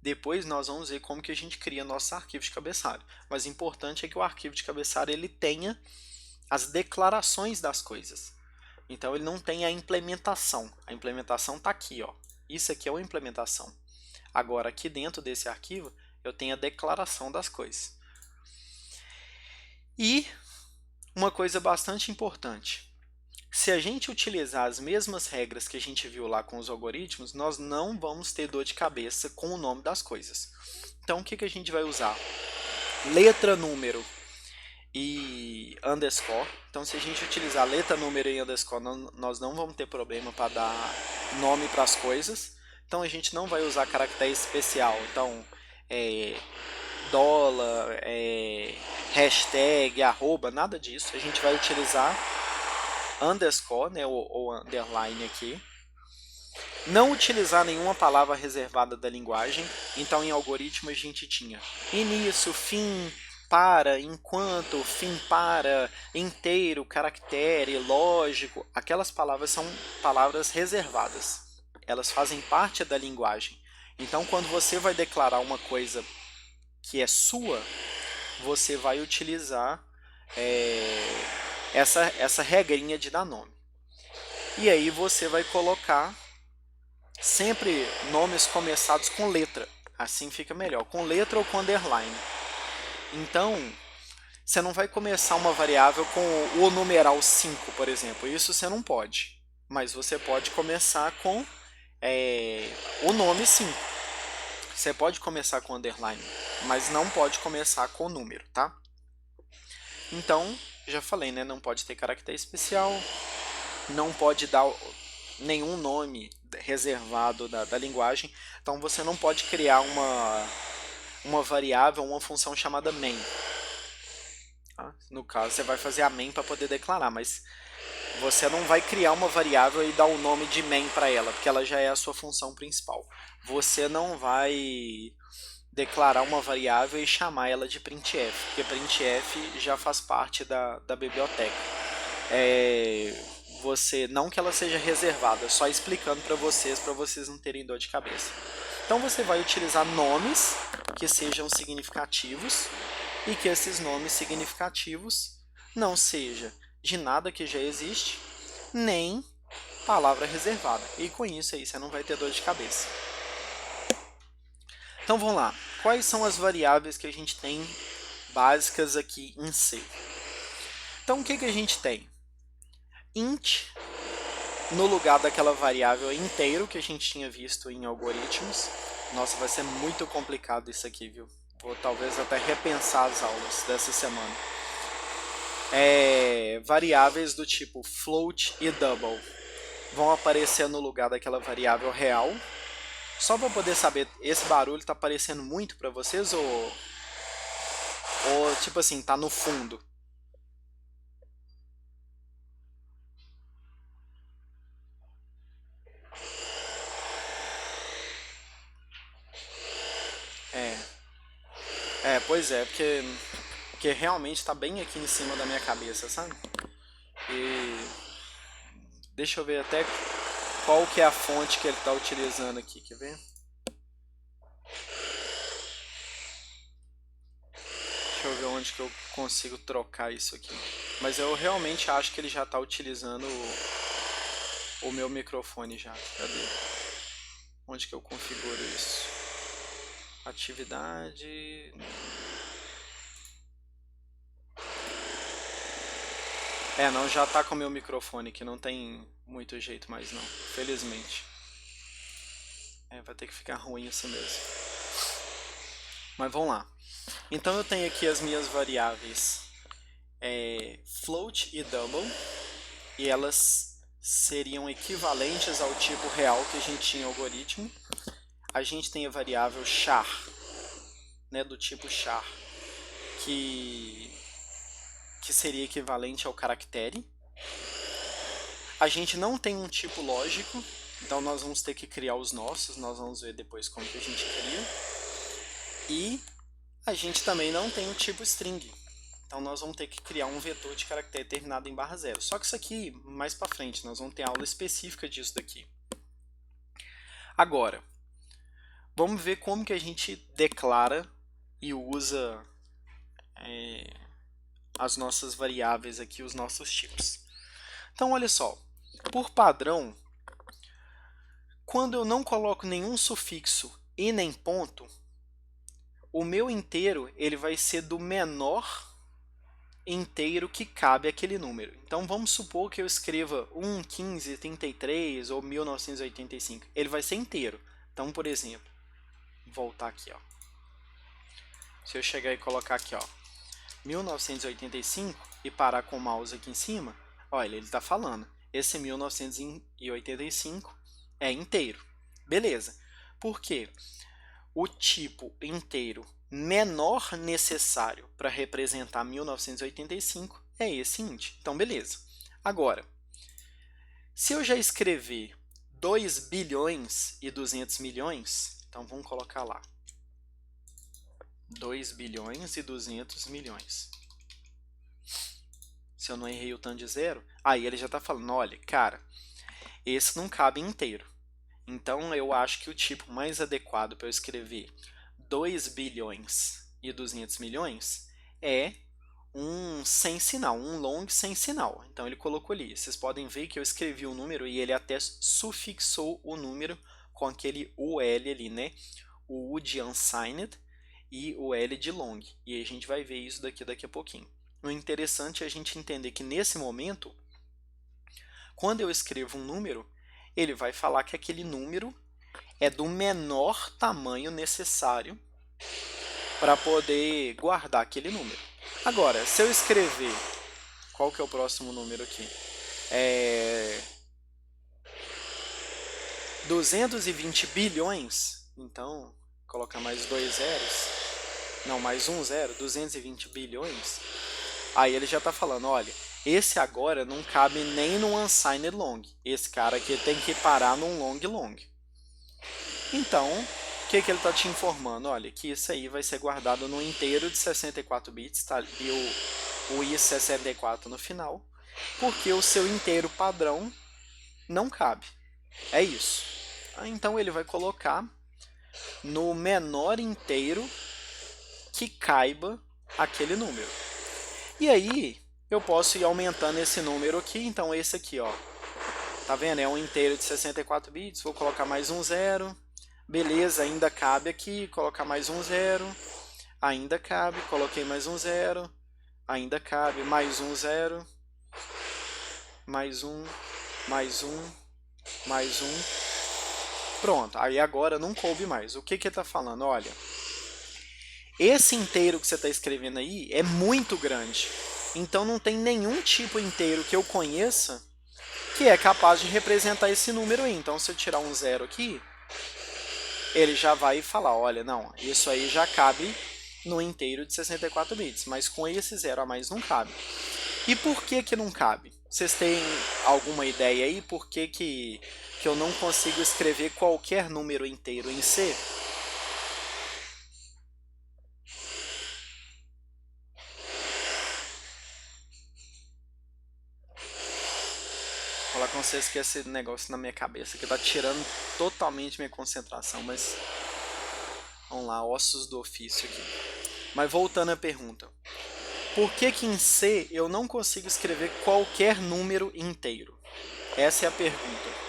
depois nós vamos ver como que a gente cria nosso arquivo de cabeçalho. Mas o importante é que o arquivo de cabeçalho ele tenha as declarações das coisas. Então ele não tem a implementação. A implementação está aqui, ó. Isso aqui é uma implementação. Agora aqui dentro desse arquivo eu tenho a declaração das coisas. E uma coisa bastante importante, se a gente utilizar as mesmas regras que a gente viu lá com os algoritmos, nós não vamos ter dor de cabeça com o nome das coisas. Então, o que a gente vai usar? Letra, número e underscore. Então, se a gente utilizar letra, número e underscore, nós não vamos ter problema para dar nome para as coisas. Então, a gente não vai usar caractere especial. Então, dólar, hashtag, arroba, nada disso. A gente vai utilizar underscore, né, ou underline aqui. Não utilizar nenhuma palavra reservada da linguagem. Então, em algoritmo, a gente tinha início, fim, para, enquanto, fim para, inteiro, caractere, lógico. Aquelas palavras são palavras reservadas. Elas fazem parte da linguagem. Então, quando você vai declarar uma coisa que é sua, você vai utilizar essa regrinha de dar nome. E aí você vai colocar sempre nomes começados com letra. Assim fica melhor, com letra ou com underline. Então, você não vai começar uma variável com o numeral 5, por exemplo. Isso você não pode. Mas você pode começar com o nome 5. Você pode começar com underline, mas não pode começar com número, tá? Então, já falei, né? Não pode ter caractere especial, não pode dar nenhum nome reservado da linguagem. Então, você não pode criar uma variável, uma função chamada main. Tá? No caso, você vai fazer a main para poder declarar, mas você não vai criar uma variável e dar o nome de main para ela, porque ela já é a sua função principal. Você não vai declarar uma variável e chamar ela de printf, porque printf já faz parte da biblioteca. Você não que ela seja reservada, só explicando para vocês não terem dor de cabeça. Então você vai utilizar nomes que sejam significativos e que esses nomes significativos não sejam de nada que já existe, nem palavra reservada. E com isso aí você não vai ter dor de cabeça. Então vamos lá. Quais são as variáveis que a gente tem básicas aqui em C? Então o que a gente tem? Int no lugar daquela variável inteiro que a gente tinha visto em algoritmos. Nossa, vai ser muito complicado isso aqui, viu? Vou talvez até repensar as aulas dessa semana. Variáveis do tipo float e double vão aparecer no lugar daquela variável real. Só para poder saber, esse barulho está aparecendo muito para vocês ou tipo assim, tá no fundo? Pois é, porque realmente está bem aqui em cima da minha cabeça, sabe? E deixa eu ver até qual que é a fonte que ele está utilizando aqui, quer ver? Deixa eu ver onde que eu consigo trocar isso aqui. Mas eu realmente acho que ele já está utilizando o meu microfone já. Cadê? Onde que eu configuro isso? Atividade... não, já tá com o meu microfone, que não tem muito jeito mais não, felizmente. Vai ter que ficar ruim assim mesmo. Mas vamos lá. Então eu tenho aqui as minhas variáveis float e double, e elas seriam equivalentes ao tipo real que a gente tinha em algoritmo. A gente tem a variável char, né, do tipo char, que seria equivalente ao caractere. A gente não tem um tipo lógico, então nós vamos ter que criar os nossos, nós vamos ver depois como que a gente cria. E a gente também não tem um tipo string, então nós vamos ter que criar um vetor de caractere terminado em /0. Só que isso aqui, mais para frente, nós vamos ter aula específica disso daqui. Agora, vamos ver como que a gente declara e usa as nossas variáveis aqui, os nossos tipos. Então, olha só, por padrão, quando eu não coloco nenhum sufixo e nem ponto, o meu inteiro ele vai ser do menor inteiro que cabe aquele número. Então vamos supor que eu escreva 1, 15, 33 ou 1985. Ele vai ser inteiro. Então, por exemplo, vou voltar aqui, ó. Se eu chegar e colocar aqui, ó, 1985 e parar com o mouse aqui em cima, olha, ele está falando, esse 1985 é inteiro. Beleza. Por quê? O tipo inteiro menor necessário para representar 1985 é esse int. Então, beleza. Agora, se eu já escrever 2 bilhões e 200 milhões, então vamos colocar lá. 2 bilhões e 200 milhões. Se eu não errei o tanto de zero, aí ele já está falando, olha, cara, esse não cabe inteiro. Então, eu acho que o tipo mais adequado para eu escrever 2 bilhões e 200 milhões é um sem sinal, um long sem sinal. Então, ele colocou ali. Vocês podem ver que eu escrevi o número e ele até sufixou o número com aquele UL ali, né? O U de unsigned e o L de long. E a gente vai ver isso daqui a pouquinho. O interessante é a gente entender que nesse momento, quando eu escrevo um número, ele vai falar que aquele número é do menor tamanho necessário para poder guardar aquele número. Agora, se eu escrever, qual que é o próximo número aqui? 220 bilhões, então, colocar mais dois zeros, não, mais um zero, 220 bilhões, aí ele já está falando, olha, esse agora não cabe nem no unsigned long, esse cara aqui tem que parar num long. Então, o que ele está te informando? Olha, que isso aí vai ser guardado no inteiro de 64 bits, tá? E o i64 no final, porque o seu inteiro padrão não cabe. É isso. Então, ele vai colocar no menor inteiro que caiba aquele número. E aí, eu posso ir aumentando esse número aqui. Então, esse aqui, ó, tá vendo? É um inteiro de 64 bits. Vou colocar mais um zero. Beleza, ainda cabe aqui, colocar mais um zero, ainda cabe, coloquei mais um zero, ainda cabe, mais um zero, mais um, mais um, mais um. Pronto, aí agora não coube mais. O que ele está falando? Olha, esse inteiro que você está escrevendo aí é muito grande, então não tem nenhum tipo inteiro que eu conheça que é capaz de representar esse número aí. Então, se eu tirar um zero aqui, ele já vai falar, olha, não, isso aí já cabe no inteiro de 64 bits, mas com esse zero a mais não cabe. E por que não cabe? Vocês têm alguma ideia aí por que eu não consigo escrever qualquer número inteiro em C? Vou falar com vocês que esse negócio na minha cabeça que tá tirando totalmente minha concentração, mas vamos lá, ossos do ofício aqui. Mas voltando à pergunta. Por que em C eu não consigo escrever qualquer número inteiro? Essa é a pergunta.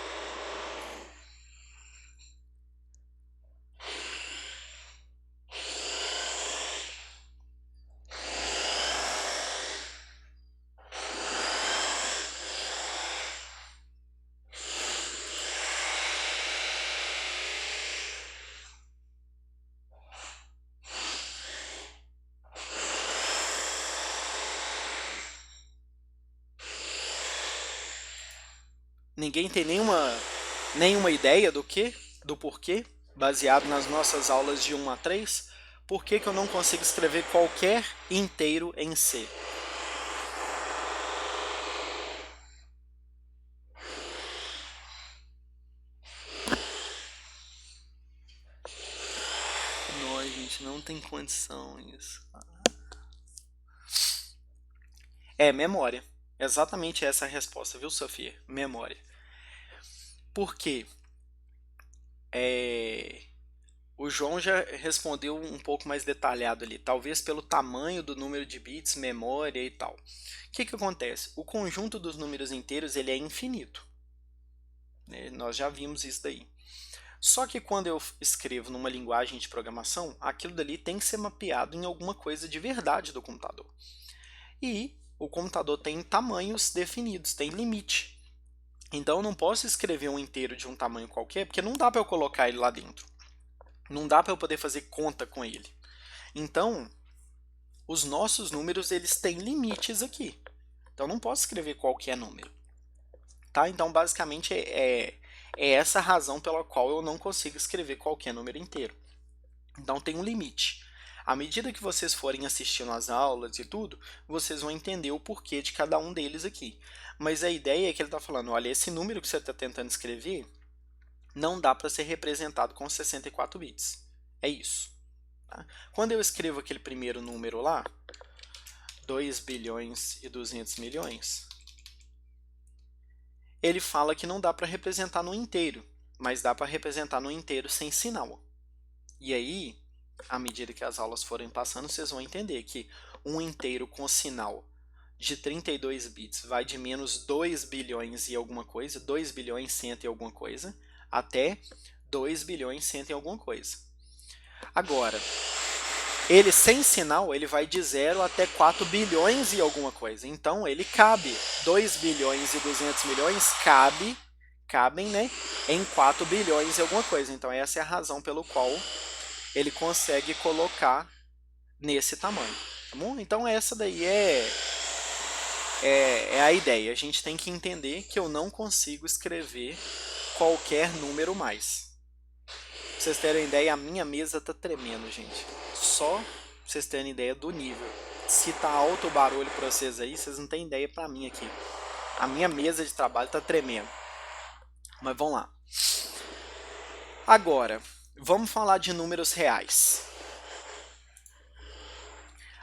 Ninguém tem nenhuma ideia do porquê, baseado nas nossas aulas de 1 a 3? Por que eu não consigo escrever qualquer inteiro em C? Não, gente, não tem condição isso. É memória. Exatamente essa é a resposta, viu, Sofia? Memória. Por quê? O João já respondeu um pouco mais detalhado ali, talvez pelo tamanho do número de bits, memória e tal. O que acontece? O conjunto dos números inteiros ele é infinito. Né? Nós já vimos isso daí. Só que quando eu escrevo numa linguagem de programação, aquilo dali tem que ser mapeado em alguma coisa de verdade do computador. E o computador tem tamanhos definidos, tem limite. Então eu não posso escrever um inteiro de um tamanho qualquer, porque não dá para eu colocar ele lá dentro. Não dá para eu poder fazer conta com ele. Então, os nossos números eles têm limites aqui. Então não posso escrever qualquer número. Tá? Então, basicamente, é essa a razão pela qual eu não consigo escrever qualquer número inteiro. Então, tem um limite. À medida que vocês forem assistindo às aulas e tudo, vocês vão entender o porquê de cada um deles aqui. Mas a ideia é que ele está falando, olha, esse número que você está tentando escrever não dá para ser representado com 64 bits. É isso. Tá? Quando eu escrevo aquele primeiro número lá, 2 bilhões e 200 milhões, ele fala que não dá para representar no inteiro, mas dá para representar no inteiro sem sinal. E aí, à medida que as aulas forem passando, vocês vão entender que um inteiro com sinal de 32 bits vai de menos 2 bilhões e alguma coisa, 2 bilhões 100 e alguma coisa, até 2 bilhões 100 e alguma coisa. Agora, ele sem sinal, ele vai de 0 até 4 bilhões e alguma coisa. Então, ele cabe. 2 bilhões e 200 milhões cabem, né, em 4 bilhões e alguma coisa. Então, essa é a razão pelo qual ele consegue colocar nesse tamanho. Tá bom? Então, essa daí é a ideia. A gente tem que entender que eu não consigo escrever qualquer número mais. Pra vocês terem ideia, a minha mesa tá tremendo, gente. Só pra vocês terem ideia do nível. Se tá alto o barulho pra vocês aí, vocês não têm ideia pra mim aqui. A minha mesa de trabalho tá tremendo. Mas vamos lá. Agora, vamos falar de números reais.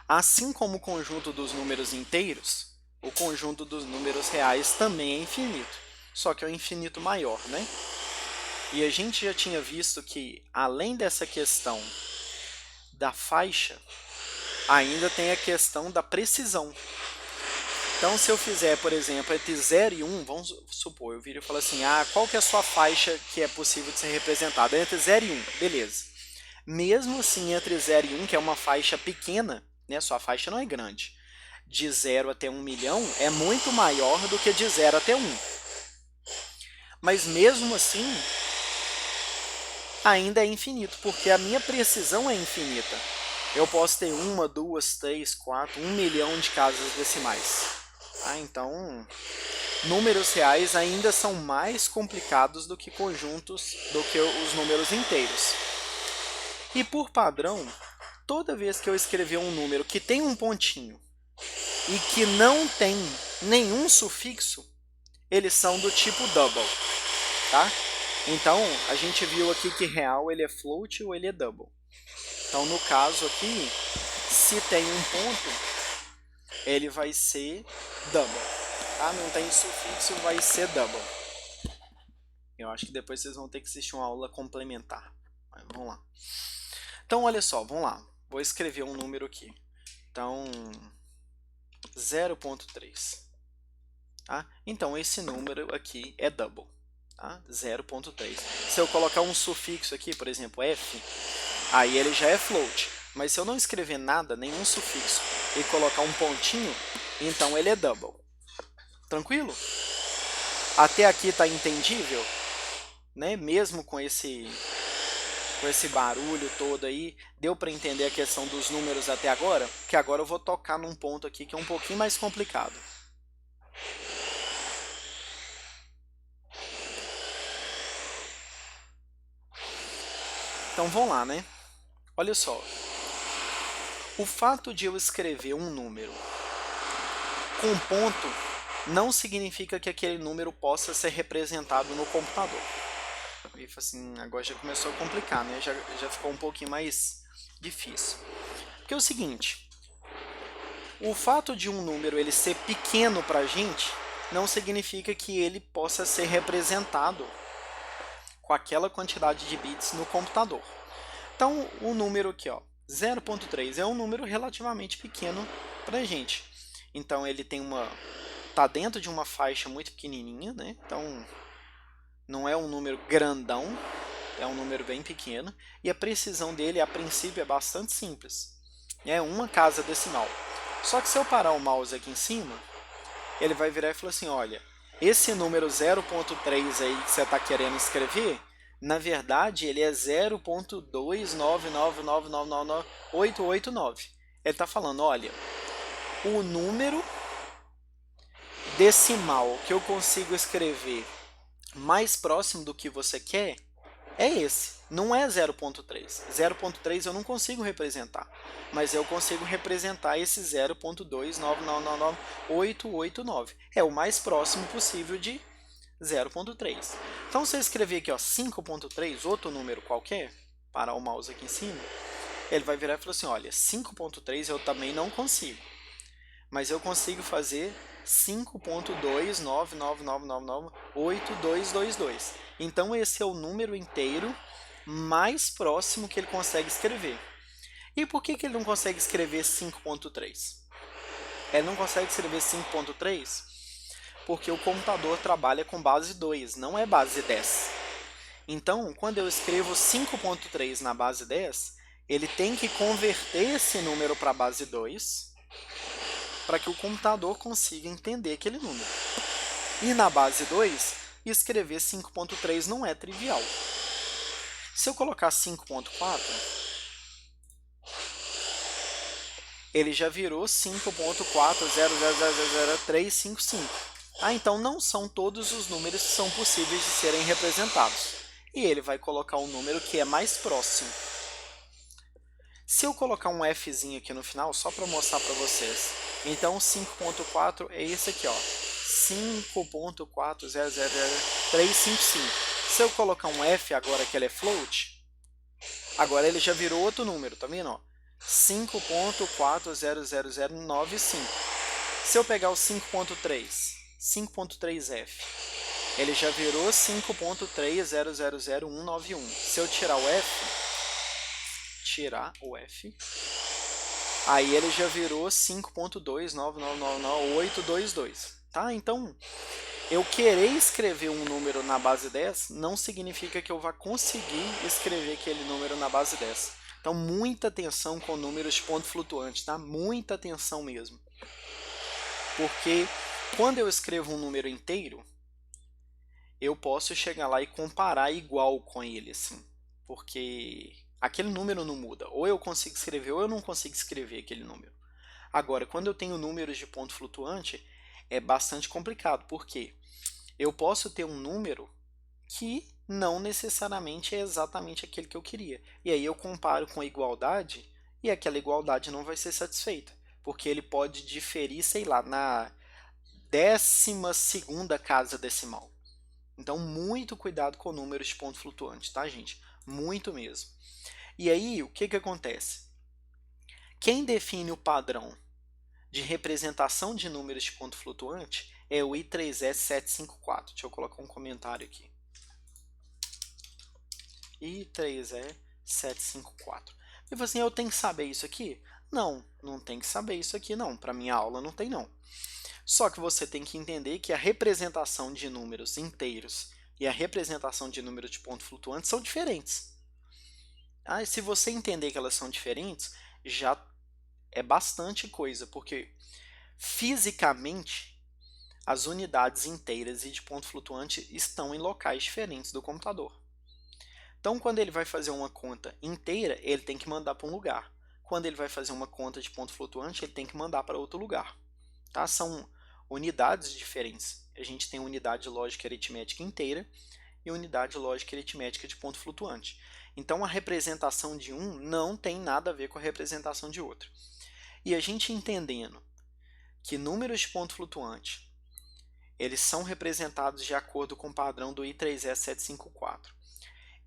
Assim como o conjunto dos números inteiros, o conjunto dos números reais também é infinito. Só que é um infinito maior, né? E a gente já tinha visto que, além dessa questão da faixa, ainda tem a questão da precisão. Então, se eu fizer, por exemplo, entre 0 e 1, vamos supor, eu viro e falo assim, qual que é a sua faixa que é possível de ser representada? Entre 0 e 1, beleza. Mesmo assim, entre 0 e 1, que é uma faixa pequena, né, sua faixa não é grande, de 0 até 1 milhão é muito maior do que de 0 até 1. Mas mesmo assim, ainda é infinito, porque a minha precisão é infinita. Eu posso ter 1, 2, 3, 4, 1 milhão de casas decimais. Então, números reais ainda são mais complicados do que conjuntos, do que os números inteiros. E por padrão, toda vez que eu escrever um número que tem um pontinho e que não tem nenhum sufixo, eles são do tipo double, tá? Então, a gente viu aqui que real ele é float ou ele é double. Então, no caso aqui, se tem um ponto, ele vai ser double. Tá? Não tem sufixo, vai ser double. Eu acho que depois vocês vão ter que assistir uma aula complementar. Mas vamos lá. Então, olha só, vamos lá. Vou escrever um número aqui. Então, 0.3. Tá? Então, esse número aqui é double. Tá? 0.3. Se eu colocar um sufixo aqui, por exemplo, f, aí ele já é float. Mas se eu não escrever nada, nenhum sufixo, e colocar um pontinho, então ele é double. Tranquilo? Até aqui está entendível? Né? Mesmo com esse barulho todo aí, deu para entender a questão dos números até agora? Que agora eu vou tocar num ponto aqui que é um pouquinho mais complicado. Então vamos lá, né? Olha só. O fato de eu escrever um número com ponto não significa que aquele número possa ser representado no computador. E assim, agora já começou a complicar, né? Já ficou um pouquinho mais difícil. Porque é o seguinte, o fato de um número ele ser pequeno para a gente não significa que ele possa ser representado com aquela quantidade de bits no computador. Então, o número aqui, 0.3, é um número relativamente pequeno para a gente. Então, ele tá dentro de uma faixa muito pequenininha, né? Então, não é um número grandão, é um número bem pequeno. E a precisão dele, a princípio, é bastante simples. É uma casa decimal. Só que se eu parar o mouse aqui em cima, ele vai virar e falar assim, olha, esse número 0.3 aí que você está querendo escrever, na verdade, ele é 0.29999999889. Ele está falando, olha, o número decimal que eu consigo escrever mais próximo do que você quer é esse, não é 0.3. 0.3 eu não consigo representar, mas eu consigo representar esse 0.299999889. É o mais próximo possível de 0.3. Então, se eu escrever aqui 5.3, outro número qualquer, parar o mouse aqui em cima, ele vai virar e falar assim, olha, 5.3 eu também não consigo, mas eu consigo fazer 5.299999822. Então, esse é o número inteiro mais próximo que ele consegue escrever. E por que ele não consegue escrever 5.3? Ele não consegue escrever 5.3 porque o computador trabalha com base 2, não é base 10. Então, quando eu escrevo 5.3 na base 10, ele tem que converter esse número para a base 2 para que o computador consiga entender aquele número. E na base 2, escrever 5.3 não é trivial. Se eu colocar 5.4, ele já virou 5.400000355. Então não são todos os números que são possíveis de serem representados. E ele vai colocar um número que é mais próximo. Se eu colocar um Fzinho aqui no final, só para mostrar para vocês. Então 5.4 é esse aqui, ó. 5.4000355. Se eu colocar um F agora que ele é float, agora ele já virou outro número, tá vendo? 5.4000095. Se eu pegar o 5.3F, ele já virou 5.3000191. Se eu tirar o F, aí ele já virou 5.299999822. Tá? Então, eu querer escrever um número na base 10 não significa que eu vá conseguir escrever aquele número na base 10. Então, muita atenção com números de ponto flutuante, tá? Muita atenção mesmo. Porque quando eu escrevo um número inteiro, eu posso chegar lá e comparar igual com ele, assim. Porque aquele número não muda. Ou eu consigo escrever ou eu não consigo escrever aquele número. Agora, quando eu tenho números de ponto flutuante, é bastante complicado. Por quê? Eu posso ter um número que não necessariamente é exatamente aquele que eu queria. E aí eu comparo com a igualdade e aquela igualdade não vai ser satisfeita. Porque ele pode diferir, sei lá, na 12ª casa decimal. Então, muito cuidado com números de ponto flutuante, tá, gente? Muito mesmo. E aí, o que acontece? Quem define o padrão de representação de números de ponto flutuante é o I3E754. Deixa eu colocar um comentário aqui. I3E754. E você assim, eu tenho que saber isso aqui? Não, não tem que saber isso aqui não. Para minha aula não tem não. Só que você tem que entender que a representação de números inteiros e a representação de números de ponto flutuante são diferentes. Ah, se você entender que elas são diferentes, já é bastante coisa, porque fisicamente as unidades inteiras e de ponto flutuante estão em locais diferentes do computador. Então, quando ele vai fazer uma conta inteira, ele tem que mandar para um lugar. Quando ele vai fazer uma conta de ponto flutuante, ele tem que mandar para outro lugar. Tá? São unidades diferentes. A gente tem unidade lógica aritmética inteira e unidade lógica aritmética de ponto flutuante. Então, a representação de um não tem nada a ver com a representação de outro. E a gente entendendo que números de ponto flutuante eles são representados de acordo com o padrão do I3E754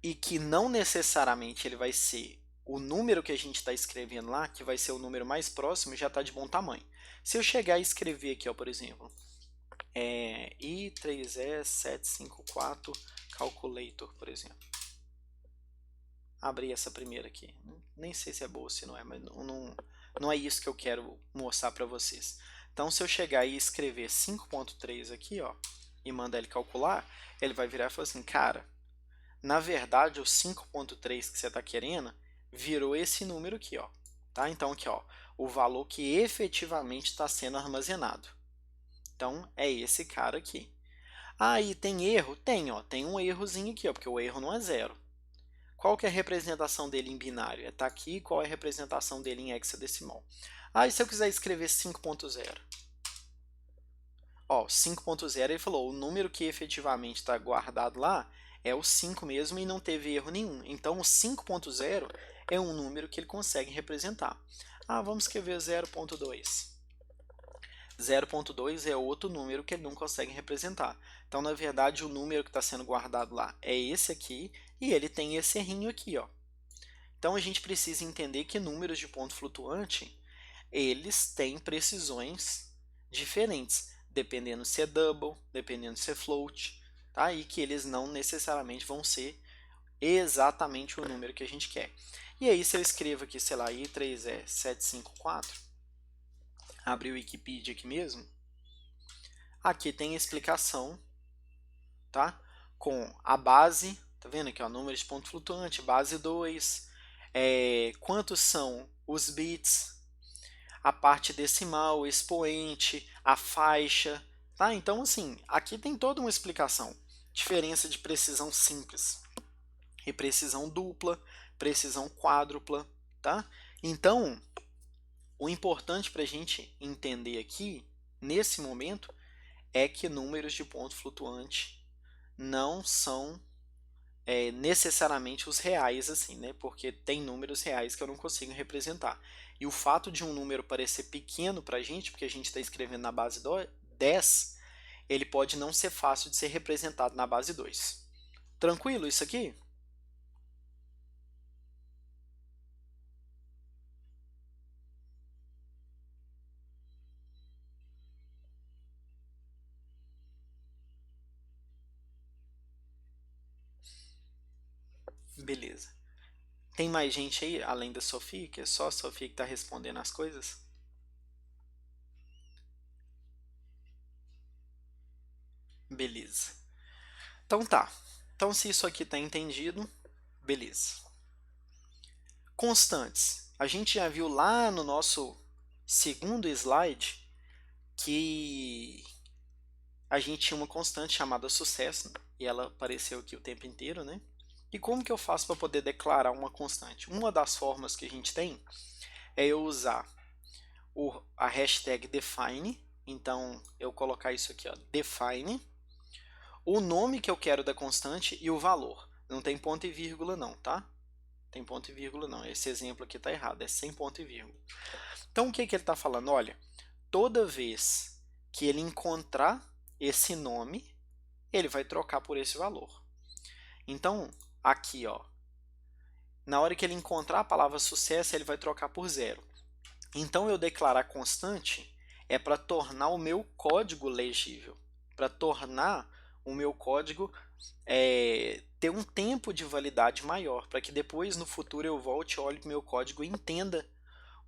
e que não necessariamente ele vai ser o número que a gente está escrevendo lá, que vai ser o número mais próximo, já está de bom tamanho. Se eu chegar e escrever aqui, ó, por exemplo, I3E754 Calculator, por exemplo. Abrir essa primeira aqui. Nem sei se é boa ou se não é, mas não é isso que eu quero mostrar para vocês. Então, se eu chegar e escrever 5.3 aqui, ó, e mandar ele calcular, ele vai virar e falar assim, cara, na verdade, o 5.3 que você está querendo virou esse número aqui, ó. Tá? Então, aqui, ó, o valor que efetivamente está sendo armazenado. Então, é esse cara aqui. E tem erro? Tem, ó, tem um errozinho aqui, ó, porque o erro não é 0. Qual que é a representação dele em binário? Está aqui. Qual é a representação dele em hexadecimal? E se eu quiser escrever 5.0? Ó, 5.0 ele falou, o número que efetivamente está guardado lá é o 5 mesmo e não teve erro nenhum. Então, o 5.0 é um número que ele consegue representar. Vamos escrever 0.2. 0.2 é outro número que ele não consegue representar. Então, na verdade, o número que está sendo guardado lá é esse aqui e ele tem esse errinho aqui, ó. Então, a gente precisa entender que números de ponto flutuante, eles têm precisões diferentes, dependendo se é double, dependendo se é float, tá? E que eles não necessariamente vão ser exatamente o número que a gente quer. E aí, se eu escrevo aqui, sei lá, i3E754, abrir o Wikipedia aqui mesmo, aqui tem a explicação, tá? Com a base, tá vendo aqui, ó, número de ponto flutuante, base 2, quantos são os bits, a parte decimal, o expoente, a faixa, tá? Então, assim, aqui tem toda uma explicação. Diferença de precisão simples e precisão dupla, precisão quádrupla, tá? Então, o importante para a gente entender aqui, nesse momento, é que números de ponto flutuante não são necessariamente os reais, assim, né? Porque tem números reais que eu não consigo representar. E o fato de um número parecer pequeno para a gente, porque a gente está escrevendo na base 10, ele pode não ser fácil de ser representado na base 2. Tranquilo isso aqui? Beleza. Tem mais gente aí, além da Sofia, que é só a Sofia que está respondendo as coisas? Beleza. Então tá. Então se isso aqui está entendido, beleza. Constantes. A gente já viu lá no nosso segundo slide que a gente tinha uma constante chamada sucesso, e ela apareceu aqui o tempo inteiro, né? E como que eu faço para poder declarar uma constante? Uma das formas que a gente tem é eu usar a hashtag define, então eu colocar isso aqui, ó, define, o nome que eu quero da constante e o valor. Não tem ponto e vírgula não, tá? Tem ponto e vírgula não, esse exemplo aqui está errado, é sem ponto e vírgula. Então o que ele está falando? Olha, toda vez que ele encontrar esse nome, ele vai trocar por esse valor. Então, aqui, ó, na hora que ele encontrar a palavra sucesso, ele vai trocar por 0. Então, eu declarar constante é para tornar o meu código legível, para tornar o meu código ter um tempo de validade maior, para que depois, no futuro, eu volte, olhe para o meu código e entenda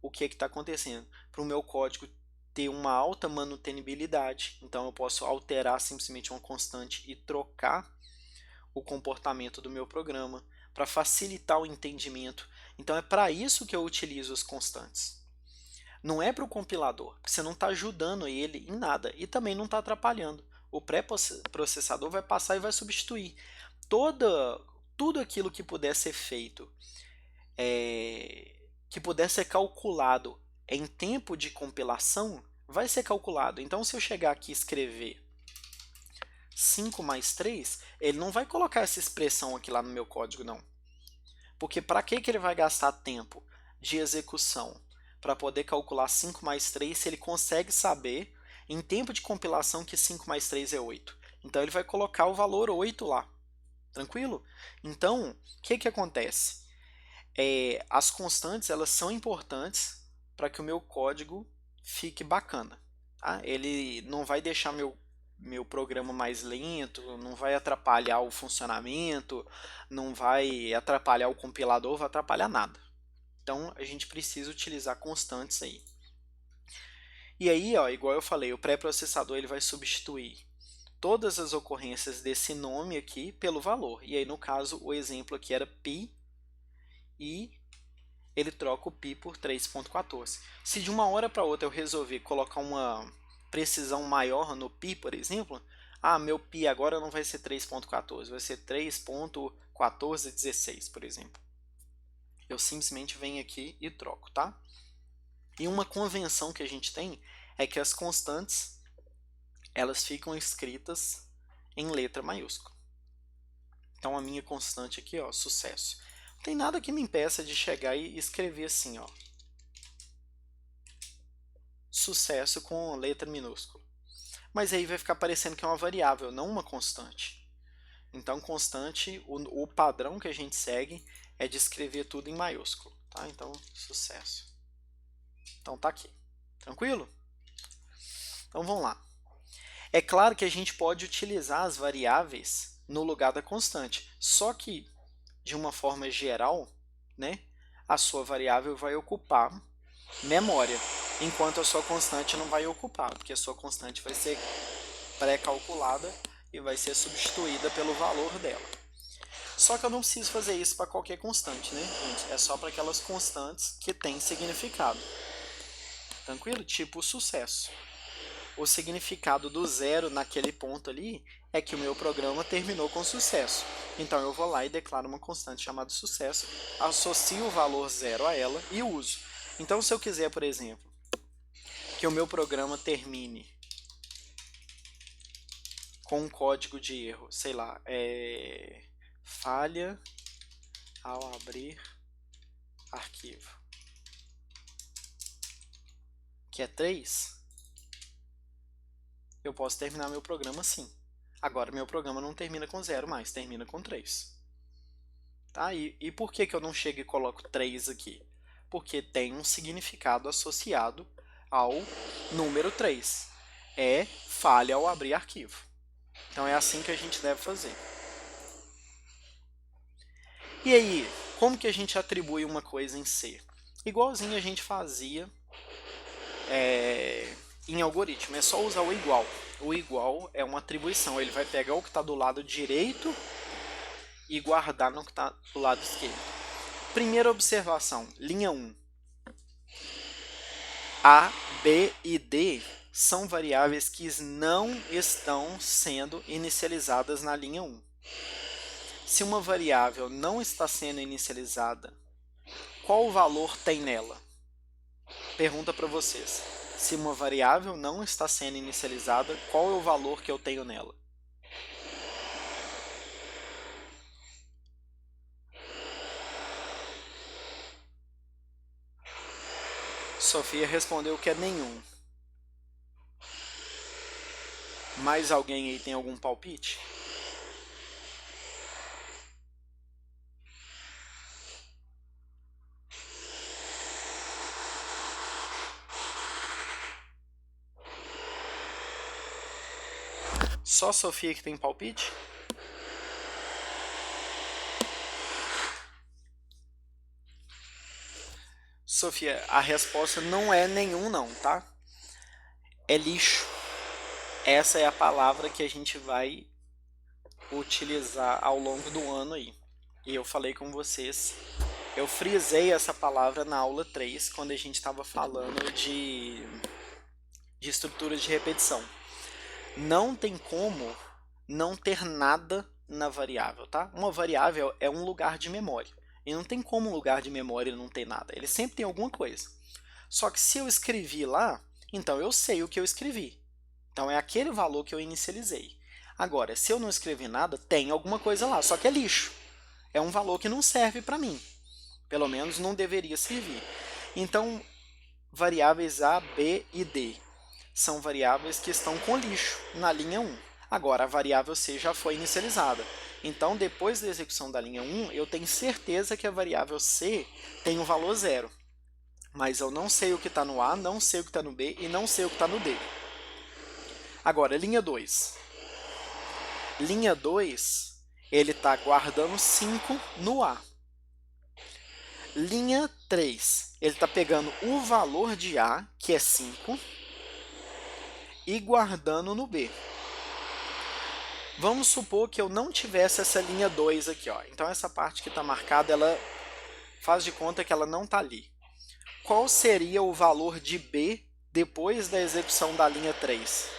o que está acontecendo. Para o meu código ter uma alta manutenibilidade, então eu posso alterar simplesmente uma constante e trocar o comportamento do meu programa, para facilitar o entendimento. Então é para isso que eu utilizo as constantes. Não é para o compilador, porque você não está ajudando ele em nada e também não está atrapalhando. O pré-processador vai passar e vai substituir tudo aquilo que puder ser feito, que puder ser calculado em tempo de compilação, vai ser calculado. Então, se eu chegar aqui e escrever 5 mais 3, ele não vai colocar essa expressão aqui lá no meu código, não. Porque para que ele vai gastar tempo de execução para poder calcular 5 mais 3 se ele consegue saber em tempo de compilação que 5 mais 3 é 8? Então ele vai colocar o valor 8 lá. Tranquilo? Então, o que acontece? As constantes elas são importantes para que o meu código fique bacana. Tá? Ele não vai deixar meu programa mais lento, não vai atrapalhar o funcionamento, não vai atrapalhar o compilador, vai atrapalhar nada. Então a gente precisa utilizar constantes aí. E aí, ó, igual eu falei, o pré-processador ele vai substituir todas as ocorrências desse nome aqui pelo valor. E aí, no caso, o exemplo aqui era pi, e ele troca o π por 3,14. Se de uma hora para outra eu resolver colocar uma precisão maior no π, por exemplo, meu π agora não vai ser 3,14, vai ser 3,1416, por exemplo. Eu simplesmente venho aqui e troco, tá? E uma convenção que a gente tem é que as constantes, elas ficam escritas em letra maiúscula. Então a minha constante aqui, ó, sucesso. Não tem nada que me impeça de chegar e escrever assim, ó, sucesso com letra minúscula. Mas aí vai ficar parecendo que é uma variável, não uma constante. Então, constante, o padrão que a gente segue é de escrever tudo em maiúsculo, tá? Então, sucesso. Então, tá aqui. Tranquilo? Então, vamos lá. É claro que a gente pode utilizar as variáveis no lugar da constante, só que, de uma forma geral, né, a sua variável vai ocupar memória, enquanto a sua constante não vai ocupar, porque a sua constante vai ser pré-calculada e vai ser substituída pelo valor dela. Só que eu não preciso fazer isso para qualquer constante, né, gente? É só para aquelas constantes que têm significado. Tranquilo? Tipo o sucesso. O significado do zero naquele ponto ali é que o meu programa terminou com sucesso. Então eu vou lá e declaro uma constante chamada sucesso, associo o valor zero a ela e uso. Então se eu quiser, por exemplo, que o meu programa termine com um código de erro, sei lá, falha ao abrir arquivo, que é 3, eu posso terminar meu programa assim. Agora, meu programa não termina com 0 mais, termina com 3. Tá? E por que eu não chego e coloco 3 aqui? Porque tem um significado associado ao número 3. É falha ao abrir arquivo. Então, é assim que a gente deve fazer. E aí, como que a gente atribui uma coisa em C? Igualzinho a gente fazia em algoritmo, é só usar o igual. O igual é uma atribuição, ele vai pegar o que está do lado direito e guardar no que está do lado esquerdo. Primeira observação, linha 1. A, B e D são variáveis que não estão sendo inicializadas na linha 1. Se uma variável não está sendo inicializada, qual valor tem nela? Pergunta para vocês. Se uma variável não está sendo inicializada, qual é o valor que eu tenho nela? Sofia respondeu que é nenhum. Mais alguém aí tem algum palpite? Só Sofia que tem palpite? Sofia, a resposta não é nenhum não, tá? É lixo. Essa é a palavra que a gente vai utilizar ao longo do ano aí. E eu falei com vocês, eu frisei essa palavra na aula 3, quando a gente estava falando de estrutura de repetição. Não tem como não ter nada na variável, tá? Uma variável é um lugar de memória. E não tem como um lugar de memória não ter nada. Ele sempre tem alguma coisa. Só que se eu escrevi lá, então eu sei o que eu escrevi. Então é aquele valor que eu inicializei. Agora, se eu não escrevi nada, tem alguma coisa lá, só que é lixo. É um valor que não serve para mim. Pelo menos não deveria servir. Então, variáveis A, B e D são variáveis que estão com lixo na linha 1. Agora, a variável C já foi inicializada. Então, depois da execução da linha 1, eu tenho certeza que a variável C tem um valor 0. Mas eu não sei o que está no A, não sei o que está no B e não sei o que está no D. Agora, linha 2. Linha 2, ele está guardando 5 no A. Linha 3, ele está pegando o valor de A, que é 5, e guardando no B. Vamos supor que eu não tivesse essa linha 2 aqui, ó. Então essa parte que está marcada, ela Faz de conta que ela não está ali. Qual seria o valor de B depois da execução da linha 3?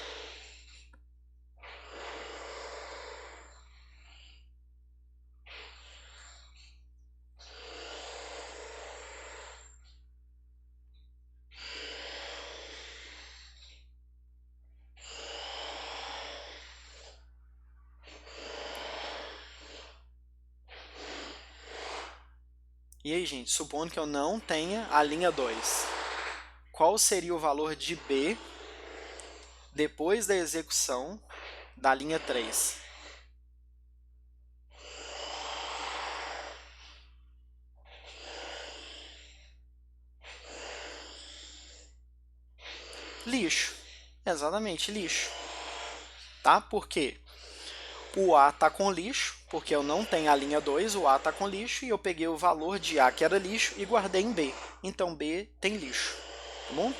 E aí, gente, supondo que eu não tenha a linha 2, qual seria o valor de B depois da execução da linha 3? Lixo. Exatamente, lixo. Tá? Por quê? O A está com lixo, porque eu não tenho a linha 2, o A está com lixo, e eu peguei o valor de A, que era lixo, e guardei em B. Então, B tem lixo. Tá bom?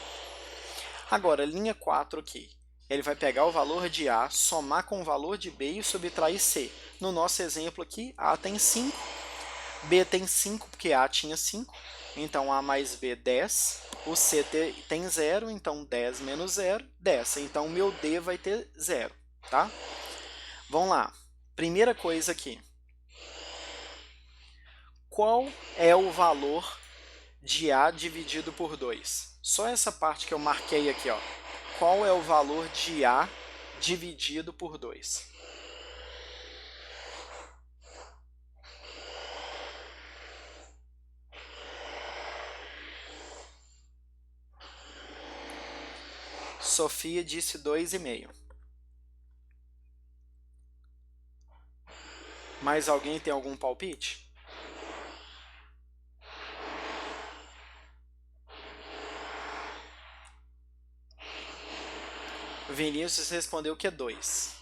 Agora, linha 4 aqui. Ele vai pegar o valor de A, somar com o valor de B e subtrair C. No nosso exemplo aqui, A tem 5, B tem 5, porque A tinha 5. Então, A mais B, 10. O C tem 0, então 10 menos 0, 10. Então, o meu D vai ter 0. Tá? Vamos lá. Primeira coisa aqui. Qual é o valor de A dividido por 2? Só essa parte que eu marquei aqui, ó. Qual é o valor de A dividido por 2? Sofia disse 2,5. Mais alguém tem algum palpite? Vinícius respondeu que é 2.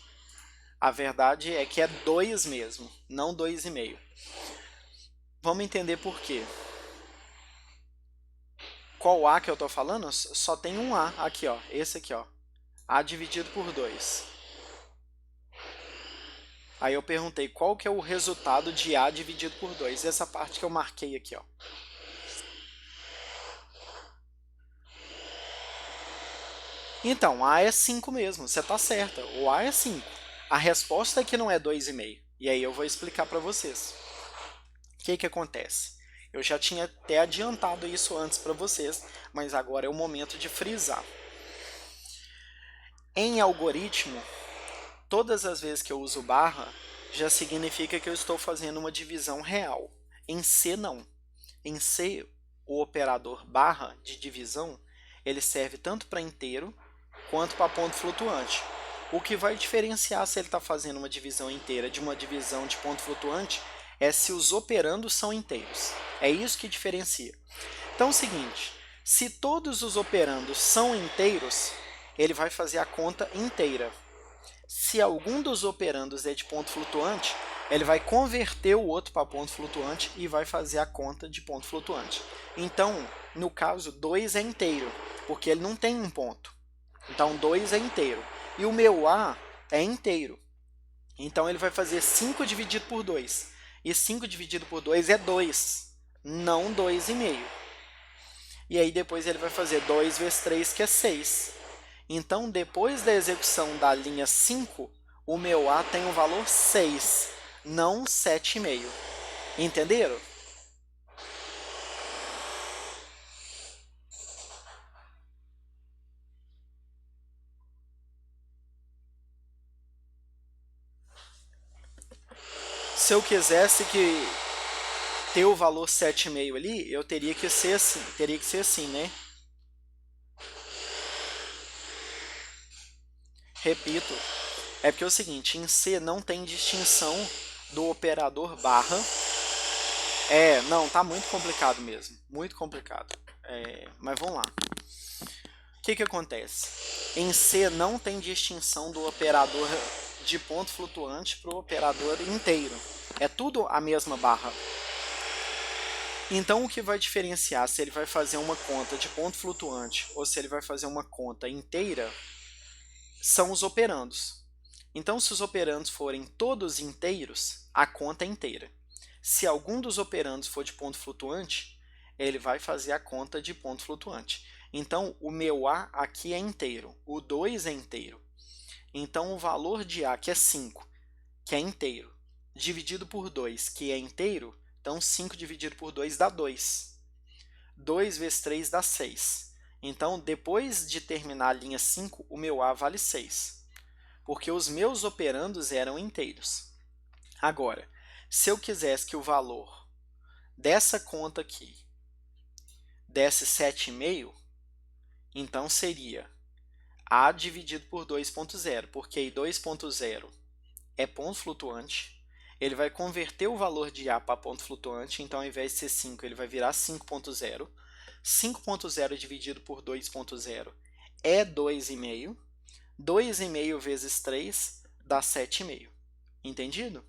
A verdade é que é 2 mesmo, não 2,5. Vamos entender por quê. Qual A que eu estou falando? Só tem um A aqui, ó. Esse aqui, ó. A dividido por 2. Aí eu perguntei qual que é o resultado de A dividido por 2. Essa parte que eu marquei aqui, ó. Então, A é 5 mesmo, você está certa. O A é 5. A resposta é que não é 2,5. E aí eu vou explicar para vocês. O que acontece? Eu já tinha até adiantado isso antes para vocês, mas agora é o momento de frisar. Em algoritmo, todas as vezes que eu uso barra, já significa que eu estou fazendo uma divisão real. Em C, não. Em C, o operador barra de divisão, ele serve tanto para inteiro quanto para ponto flutuante. O que vai diferenciar se ele está fazendo uma divisão inteira de uma divisão de ponto flutuante é se os operandos são inteiros. É isso que diferencia. Então é o seguinte, se todos os operandos são inteiros, ele vai fazer a conta inteira. Se algum dos operandos é de ponto flutuante, ele vai converter o outro para ponto flutuante e vai fazer a conta de ponto flutuante. Então, no caso, 2 é inteiro, porque ele não tem um ponto. Então, 2 é inteiro. E o meu A é inteiro. Então, ele vai fazer 5 dividido por 2. E 5 dividido por 2 é 2, não 2,5. E aí, depois ele vai fazer 2 vezes 3, que é 6. Então, depois da execução da linha 5, o meu A tem o valor 6, não 7,5. Entenderam? Se eu quisesse que ter o valor 7,5 ali, eu teria que ser assim, né? Repito, é porque é o seguinte, em C não tem distinção do operador barra. Não, tá muito complicado mesmo, muito complicado. Mas vamos lá. O que acontece? Em C não tem distinção do operador de ponto flutuante para o operador inteiro. É tudo a mesma barra. Então, o que vai diferenciar se ele vai fazer uma conta de ponto flutuante ou se ele vai fazer uma conta inteira são os operandos. Então, se os operandos forem todos inteiros, a conta é inteira. Se algum dos operandos for de ponto flutuante, ele vai fazer a conta de ponto flutuante. Então, o meu A aqui é inteiro, o 2 é inteiro. Então, o valor de A, que é 5, que é inteiro, dividido por 2, que é inteiro, então 5 dividido por 2 dá 2. 2 vezes 3 dá 6. Então, depois de terminar a linha 5, o meu A vale 6, porque os meus operandos eram inteiros. Agora, se eu quisesse que o valor dessa conta aqui desse 7,5, então seria A dividido por 2.0, porque aí 2.0 é ponto flutuante, ele vai converter o valor de A para ponto flutuante, então ao invés de ser 5, ele vai virar 5.0. 5.0 dividido por 2.0 é 2,5. 2,5 vezes 3 dá 7,5. Entendido?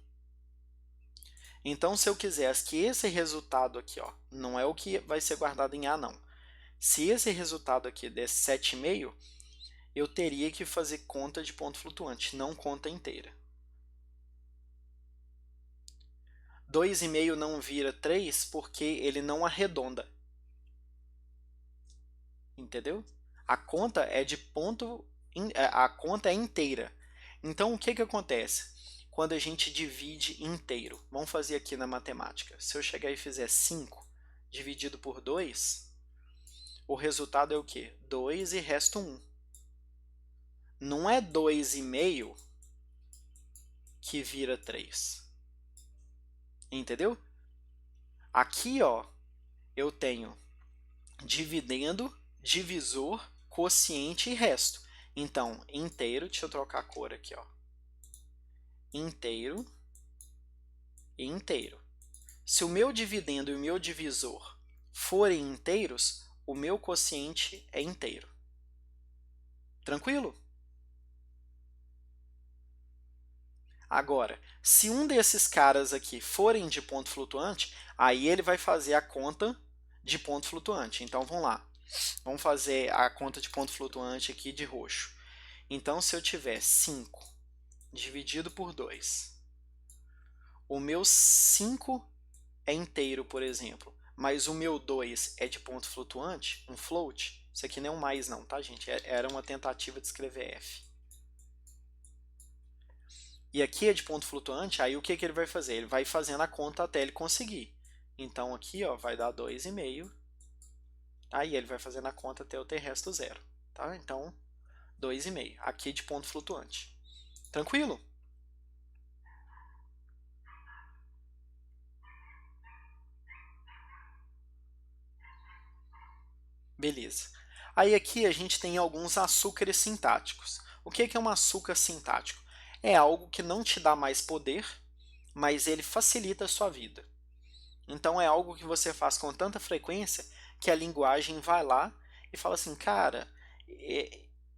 Então, se eu quisesse que esse resultado aqui, ó, não é o que vai ser guardado em A, não. Se esse resultado aqui desse 7,5, eu teria que fazer conta de ponto flutuante, não conta inteira. 2,5 não vira 3 porque ele não arredonda. Entendeu? A conta é de ponto, a conta é inteira. Então, o que que acontece quando a gente divide inteiro? Vamos fazer aqui na matemática. Se eu chegar e fizer 5 dividido por 2, o resultado é o quê? 2 e resta 1. Não é 2,5 que vira 3. Entendeu? Aqui, ó, eu tenho dividendo, divisor, quociente e resto. Então, inteiro, deixa eu trocar a cor aqui, ó. Inteiro e inteiro. Se o meu dividendo e o meu divisor forem inteiros, o meu quociente é inteiro. Tranquilo? Agora, se um desses caras aqui forem de ponto flutuante, aí ele vai fazer a conta de ponto flutuante. Então, vamos lá. Vamos fazer a conta de ponto flutuante aqui de roxo. Então, se eu tiver 5 dividido por 2, o meu 5 é inteiro, por exemplo, mas o meu 2 é de ponto flutuante, um float, isso aqui não é um mais não, tá, gente? Era uma tentativa de escrever f. E aqui é de ponto flutuante, aí o que que ele vai fazer? Ele vai fazendo a conta até ele conseguir. Então, aqui ó, vai dar 2,5. Aí ele vai fazendo a conta até eu ter resto zero. Tá? Então, 2,5. Aqui de ponto flutuante. Tranquilo? Beleza. Aí aqui a gente tem alguns açúcares sintáticos. O que é um açúcar sintático? É algo que não te dá mais poder, mas ele facilita a sua vida. Então é algo que você faz com tanta frequência que a linguagem vai lá e fala assim, cara,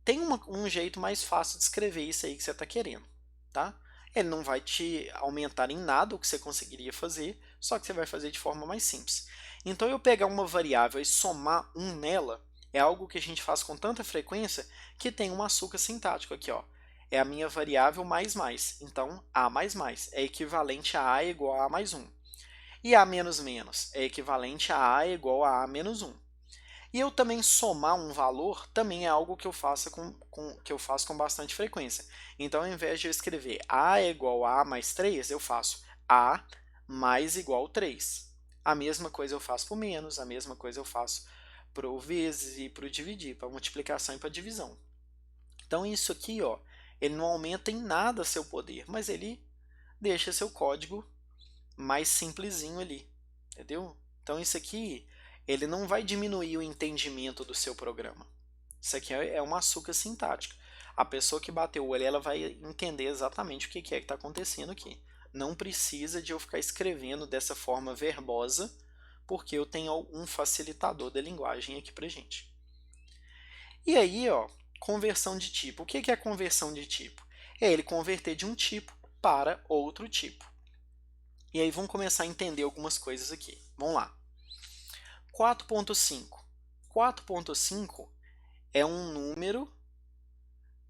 tem um jeito mais fácil de escrever isso aí que você está querendo, tá? Ele não vai te aumentar em nada o que você conseguiria fazer, só que você vai fazer de forma mais simples. Então eu pegar uma variável e somar 1 nela é algo que a gente faz com tanta frequência que tem um açúcar sintático aqui, ó. É a minha variável mais mais. Então, A mais mais é equivalente a A igual a A mais 1. E A menos menos é equivalente a A igual a A menos 1. E eu também somar um valor também é algo que eu faço com bastante frequência. Então, ao invés de eu escrever A é igual a A mais 3, eu faço A mais igual a 3. A mesma coisa eu faço para o menos, a mesma coisa eu faço para o vezes e para o dividir, para multiplicação e para divisão. Então, isso aqui, ó, ele não aumenta em nada seu poder, mas ele deixa seu código mais simplesinho ali, entendeu? Então, isso aqui ele não vai diminuir o entendimento do seu programa. Isso aqui é uma açúcar sintática. A pessoa que bateu o olho, ela vai entender exatamente o que é que está acontecendo aqui. Não precisa de eu ficar escrevendo dessa forma verbosa, porque eu tenho um facilitador da linguagem aqui pra gente. E aí, ó, conversão de tipo. O que é conversão de tipo? É ele converter de um tipo para outro tipo. E aí vamos começar a entender algumas coisas aqui. Vamos lá. 4.5. 4.5 é um número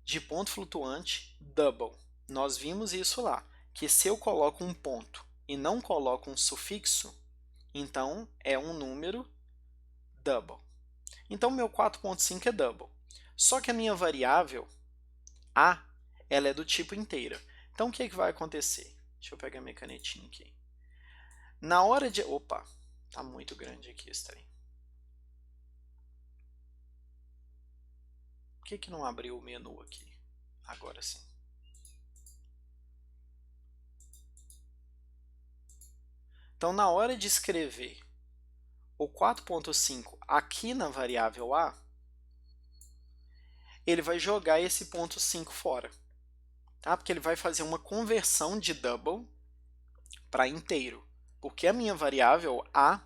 de ponto flutuante double. Nós vimos isso lá, que se eu coloco um ponto e não coloco um sufixo, então é um número double. Então, meu 4.5 é double. Só que a minha variável A, ela é do tipo inteira. Então, o que vai acontecer? Deixa eu pegar minha canetinha aqui. Na hora de... Opa, tá muito grande aqui esse trem. Por que não abriu o menu aqui? Agora sim. Então, na hora de escrever o 4.5 aqui na variável A, ele vai jogar esse ponto 5 fora. Tá? Porque ele vai fazer uma conversão de double para inteiro. Porque a minha variável A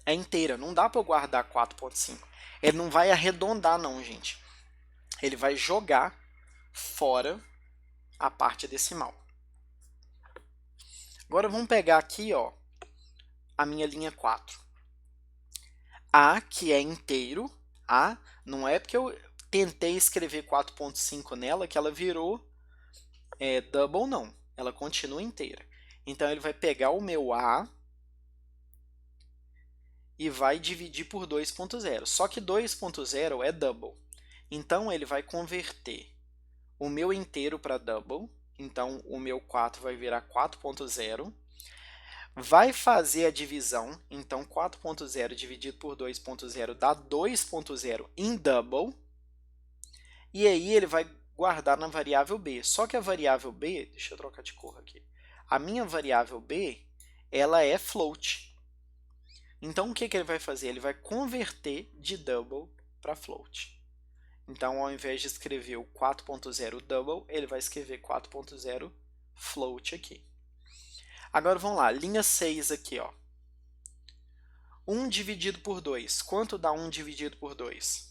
é inteira, não dá para eu guardar 4.5. Ele não vai arredondar não, gente. Ele vai jogar fora a parte decimal. Agora vamos pegar aqui, ó, a minha linha 4. A, que é inteiro, A, não é porque eu tentei escrever 4.5 nela que ela virou double, não. Ela continua inteira. Então, ele vai pegar o meu A e vai dividir por 2.0. Só que 2.0 é double. Então, ele vai converter o meu inteiro para double. Então, o meu 4 vai virar 4.0. Vai fazer a divisão. Então, 4.0 dividido por 2.0 dá 2.0 em double. E aí, ele vai guardar na variável B. Só que a variável B... Deixa eu trocar de cor aqui. A minha variável B, ela é float. Então, o que ele vai fazer? Ele vai converter de double para float. Então, ao invés de escrever o 4.0 double, ele vai escrever 4.0 float aqui. Agora, vamos lá. Linha 6 aqui, ó. 1 dividido por 2. Quanto dá 1 dividido por 2?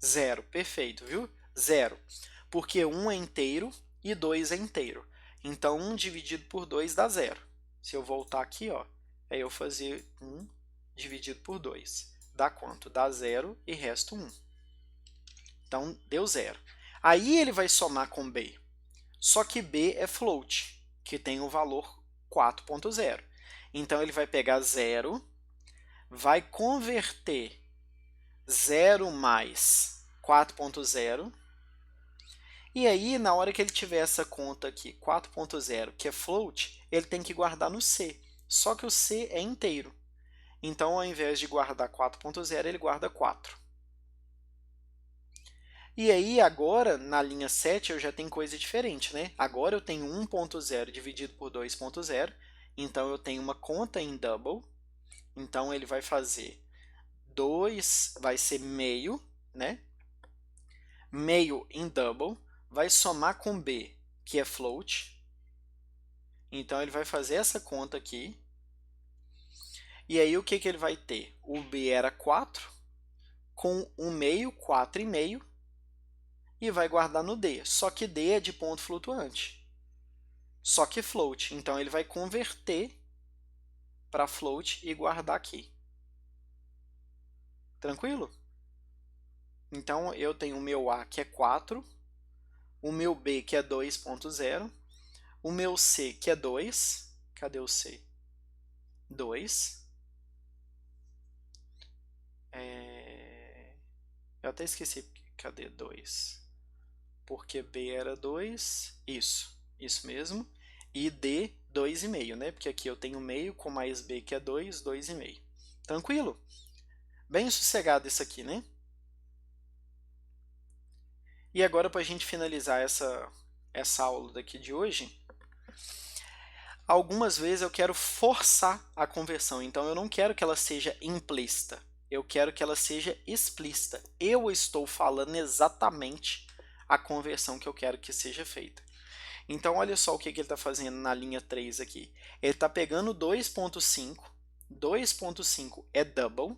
0. Perfeito, viu? 0. Porque 1 é inteiro e 2 é inteiro. Então, 1 dividido por 2 dá 0. Se eu voltar aqui, ó, é eu fazer 1 dividido por 2. Dá quanto? Dá 0 e resta 1. Então, deu 0. Aí ele vai somar com B. Só que B é float, que tem o valor 4.0. Então, ele vai pegar 0, vai converter 0 mais 4.0. E aí, na hora que ele tiver essa conta aqui, 4.0, que é float, ele tem que guardar no C. Só que o C é inteiro. Então, ao invés de guardar 4.0, ele guarda 4. E aí, agora, na linha 7, eu já tenho coisa diferente, né? Agora eu tenho 1.0 dividido por 2.0. Então, eu tenho uma conta em double. Então, ele vai fazer 2, vai ser meio, né? Meio em double. Vai somar com B, que é float. Então, ele vai fazer essa conta aqui. E aí, o que ele vai ter? O B era 4, com o meio, 4,5, e vai guardar no D. Só que D é de ponto flutuante. Só que float. Então, ele vai converter para float e guardar aqui. Tranquilo? Então, eu tenho o meu A, que é 4, o meu B, que é 2.0, o meu C, que é 2. Cadê o C? 2. Eu até esqueci. Cadê 2? Porque B era 2. Isso mesmo. E D, 2,5, né? Porque aqui eu tenho meio com mais B, que é 2, 2,5. Tranquilo? Bem sossegado isso aqui, né? E agora, para a gente finalizar essa aula daqui de hoje, algumas vezes eu quero forçar a conversão. Então, eu não quero que ela seja implícita. Eu quero que ela seja explícita. Eu estou falando exatamente a conversão que eu quero que seja feita. Então, olha só o que ele está fazendo na linha 3 aqui. Ele está pegando 2.5. 2.5 é double.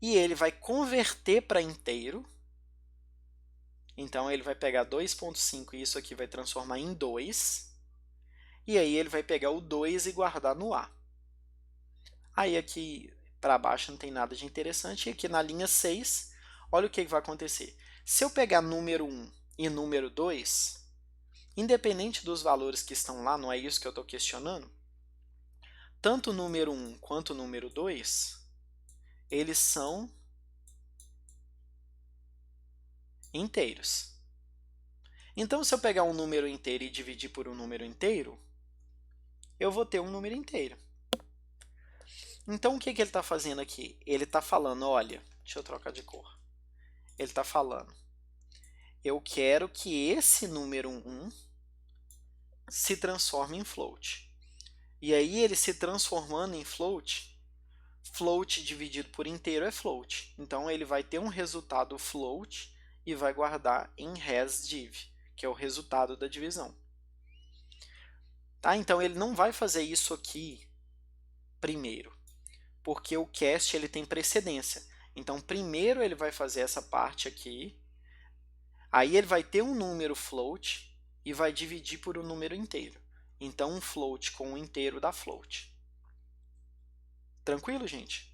E ele vai converter para inteiro. Então, ele vai pegar 2.5 e isso aqui vai transformar em 2. E aí ele vai pegar o 2 e guardar no A. Aí aqui para baixo não tem nada de interessante. E aqui na linha 6, olha o que vai acontecer. Se eu pegar número 1 e número 2, independente dos valores que estão lá, não é isso que eu estou questionando, tanto o número 1 quanto o número 2, eles são inteiros. Então, se eu pegar um número inteiro e dividir por um número inteiro, eu vou ter um número inteiro. Então, o que ele está fazendo aqui? Ele está falando, olha, deixa eu trocar de cor. Ele está falando, eu quero que esse número 1 se transforme em float. E aí, ele se transformando em float, float dividido por inteiro é float. Então, ele vai ter um resultado float e vai guardar em hasdiv, que é o resultado da divisão. Tá? Então, ele não vai fazer isso aqui primeiro, porque o cast ele tem precedência. Então, primeiro ele vai fazer essa parte aqui, aí ele vai ter um número float e vai dividir por um número inteiro. Então, um float com um inteiro dá float. Tranquilo, gente?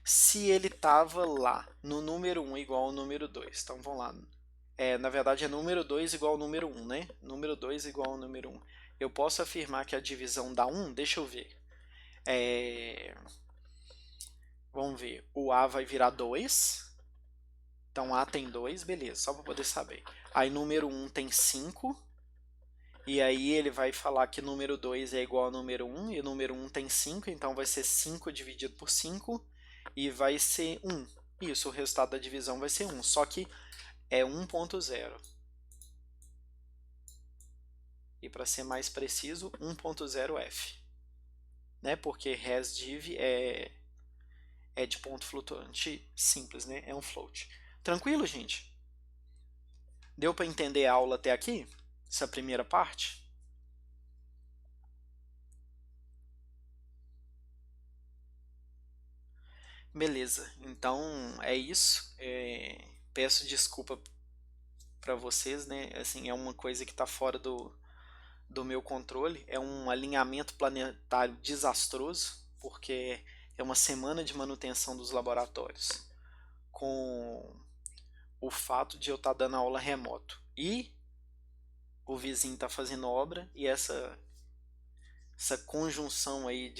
Se ele estava lá no número 1 igual ao número 2. Então, vamos lá. Na verdade, é número 2 igual ao número 1, né? Número 2 igual ao número 1. Eu posso afirmar que a divisão dá 1? Deixa eu ver. Vamos ver. O A vai virar 2. Então, A tem 2, beleza. Só para poder saber. Aí, número 1 tem 5. E aí, ele vai falar que número 2 é igual ao número 1. E número 1 tem 5. Então, vai ser 5 dividido por 5. E vai ser 1. Isso, o resultado da divisão vai ser 1. Só que é 1.0. E para ser mais preciso, 1.0f. Né? Porque hasdiv é de ponto flutuante simples, né? É um float. Tranquilo, gente? Deu para entender a aula até aqui? Essa primeira parte? Beleza, então é isso. Peço desculpa para vocês, né? Assim, é uma coisa que está fora do meu controle. É um alinhamento planetário desastroso, porque é uma semana de manutenção dos laboratórios, com o fato de eu estar dando aula remoto e o vizinho está fazendo obra, e essa conjunção aí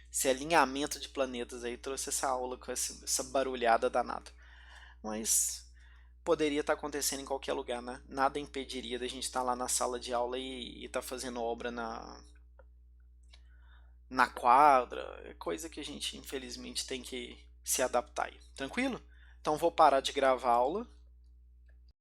esse alinhamento de planetas aí trouxe essa aula com essa barulhada danada. Mas poderia estar acontecendo em qualquer lugar, né? Nada impediria da gente estar lá na sala de aula e estar fazendo obra na quadra. É coisa que a gente, infelizmente, tem que se adaptar aí. Tranquilo? Então vou parar de gravar a aula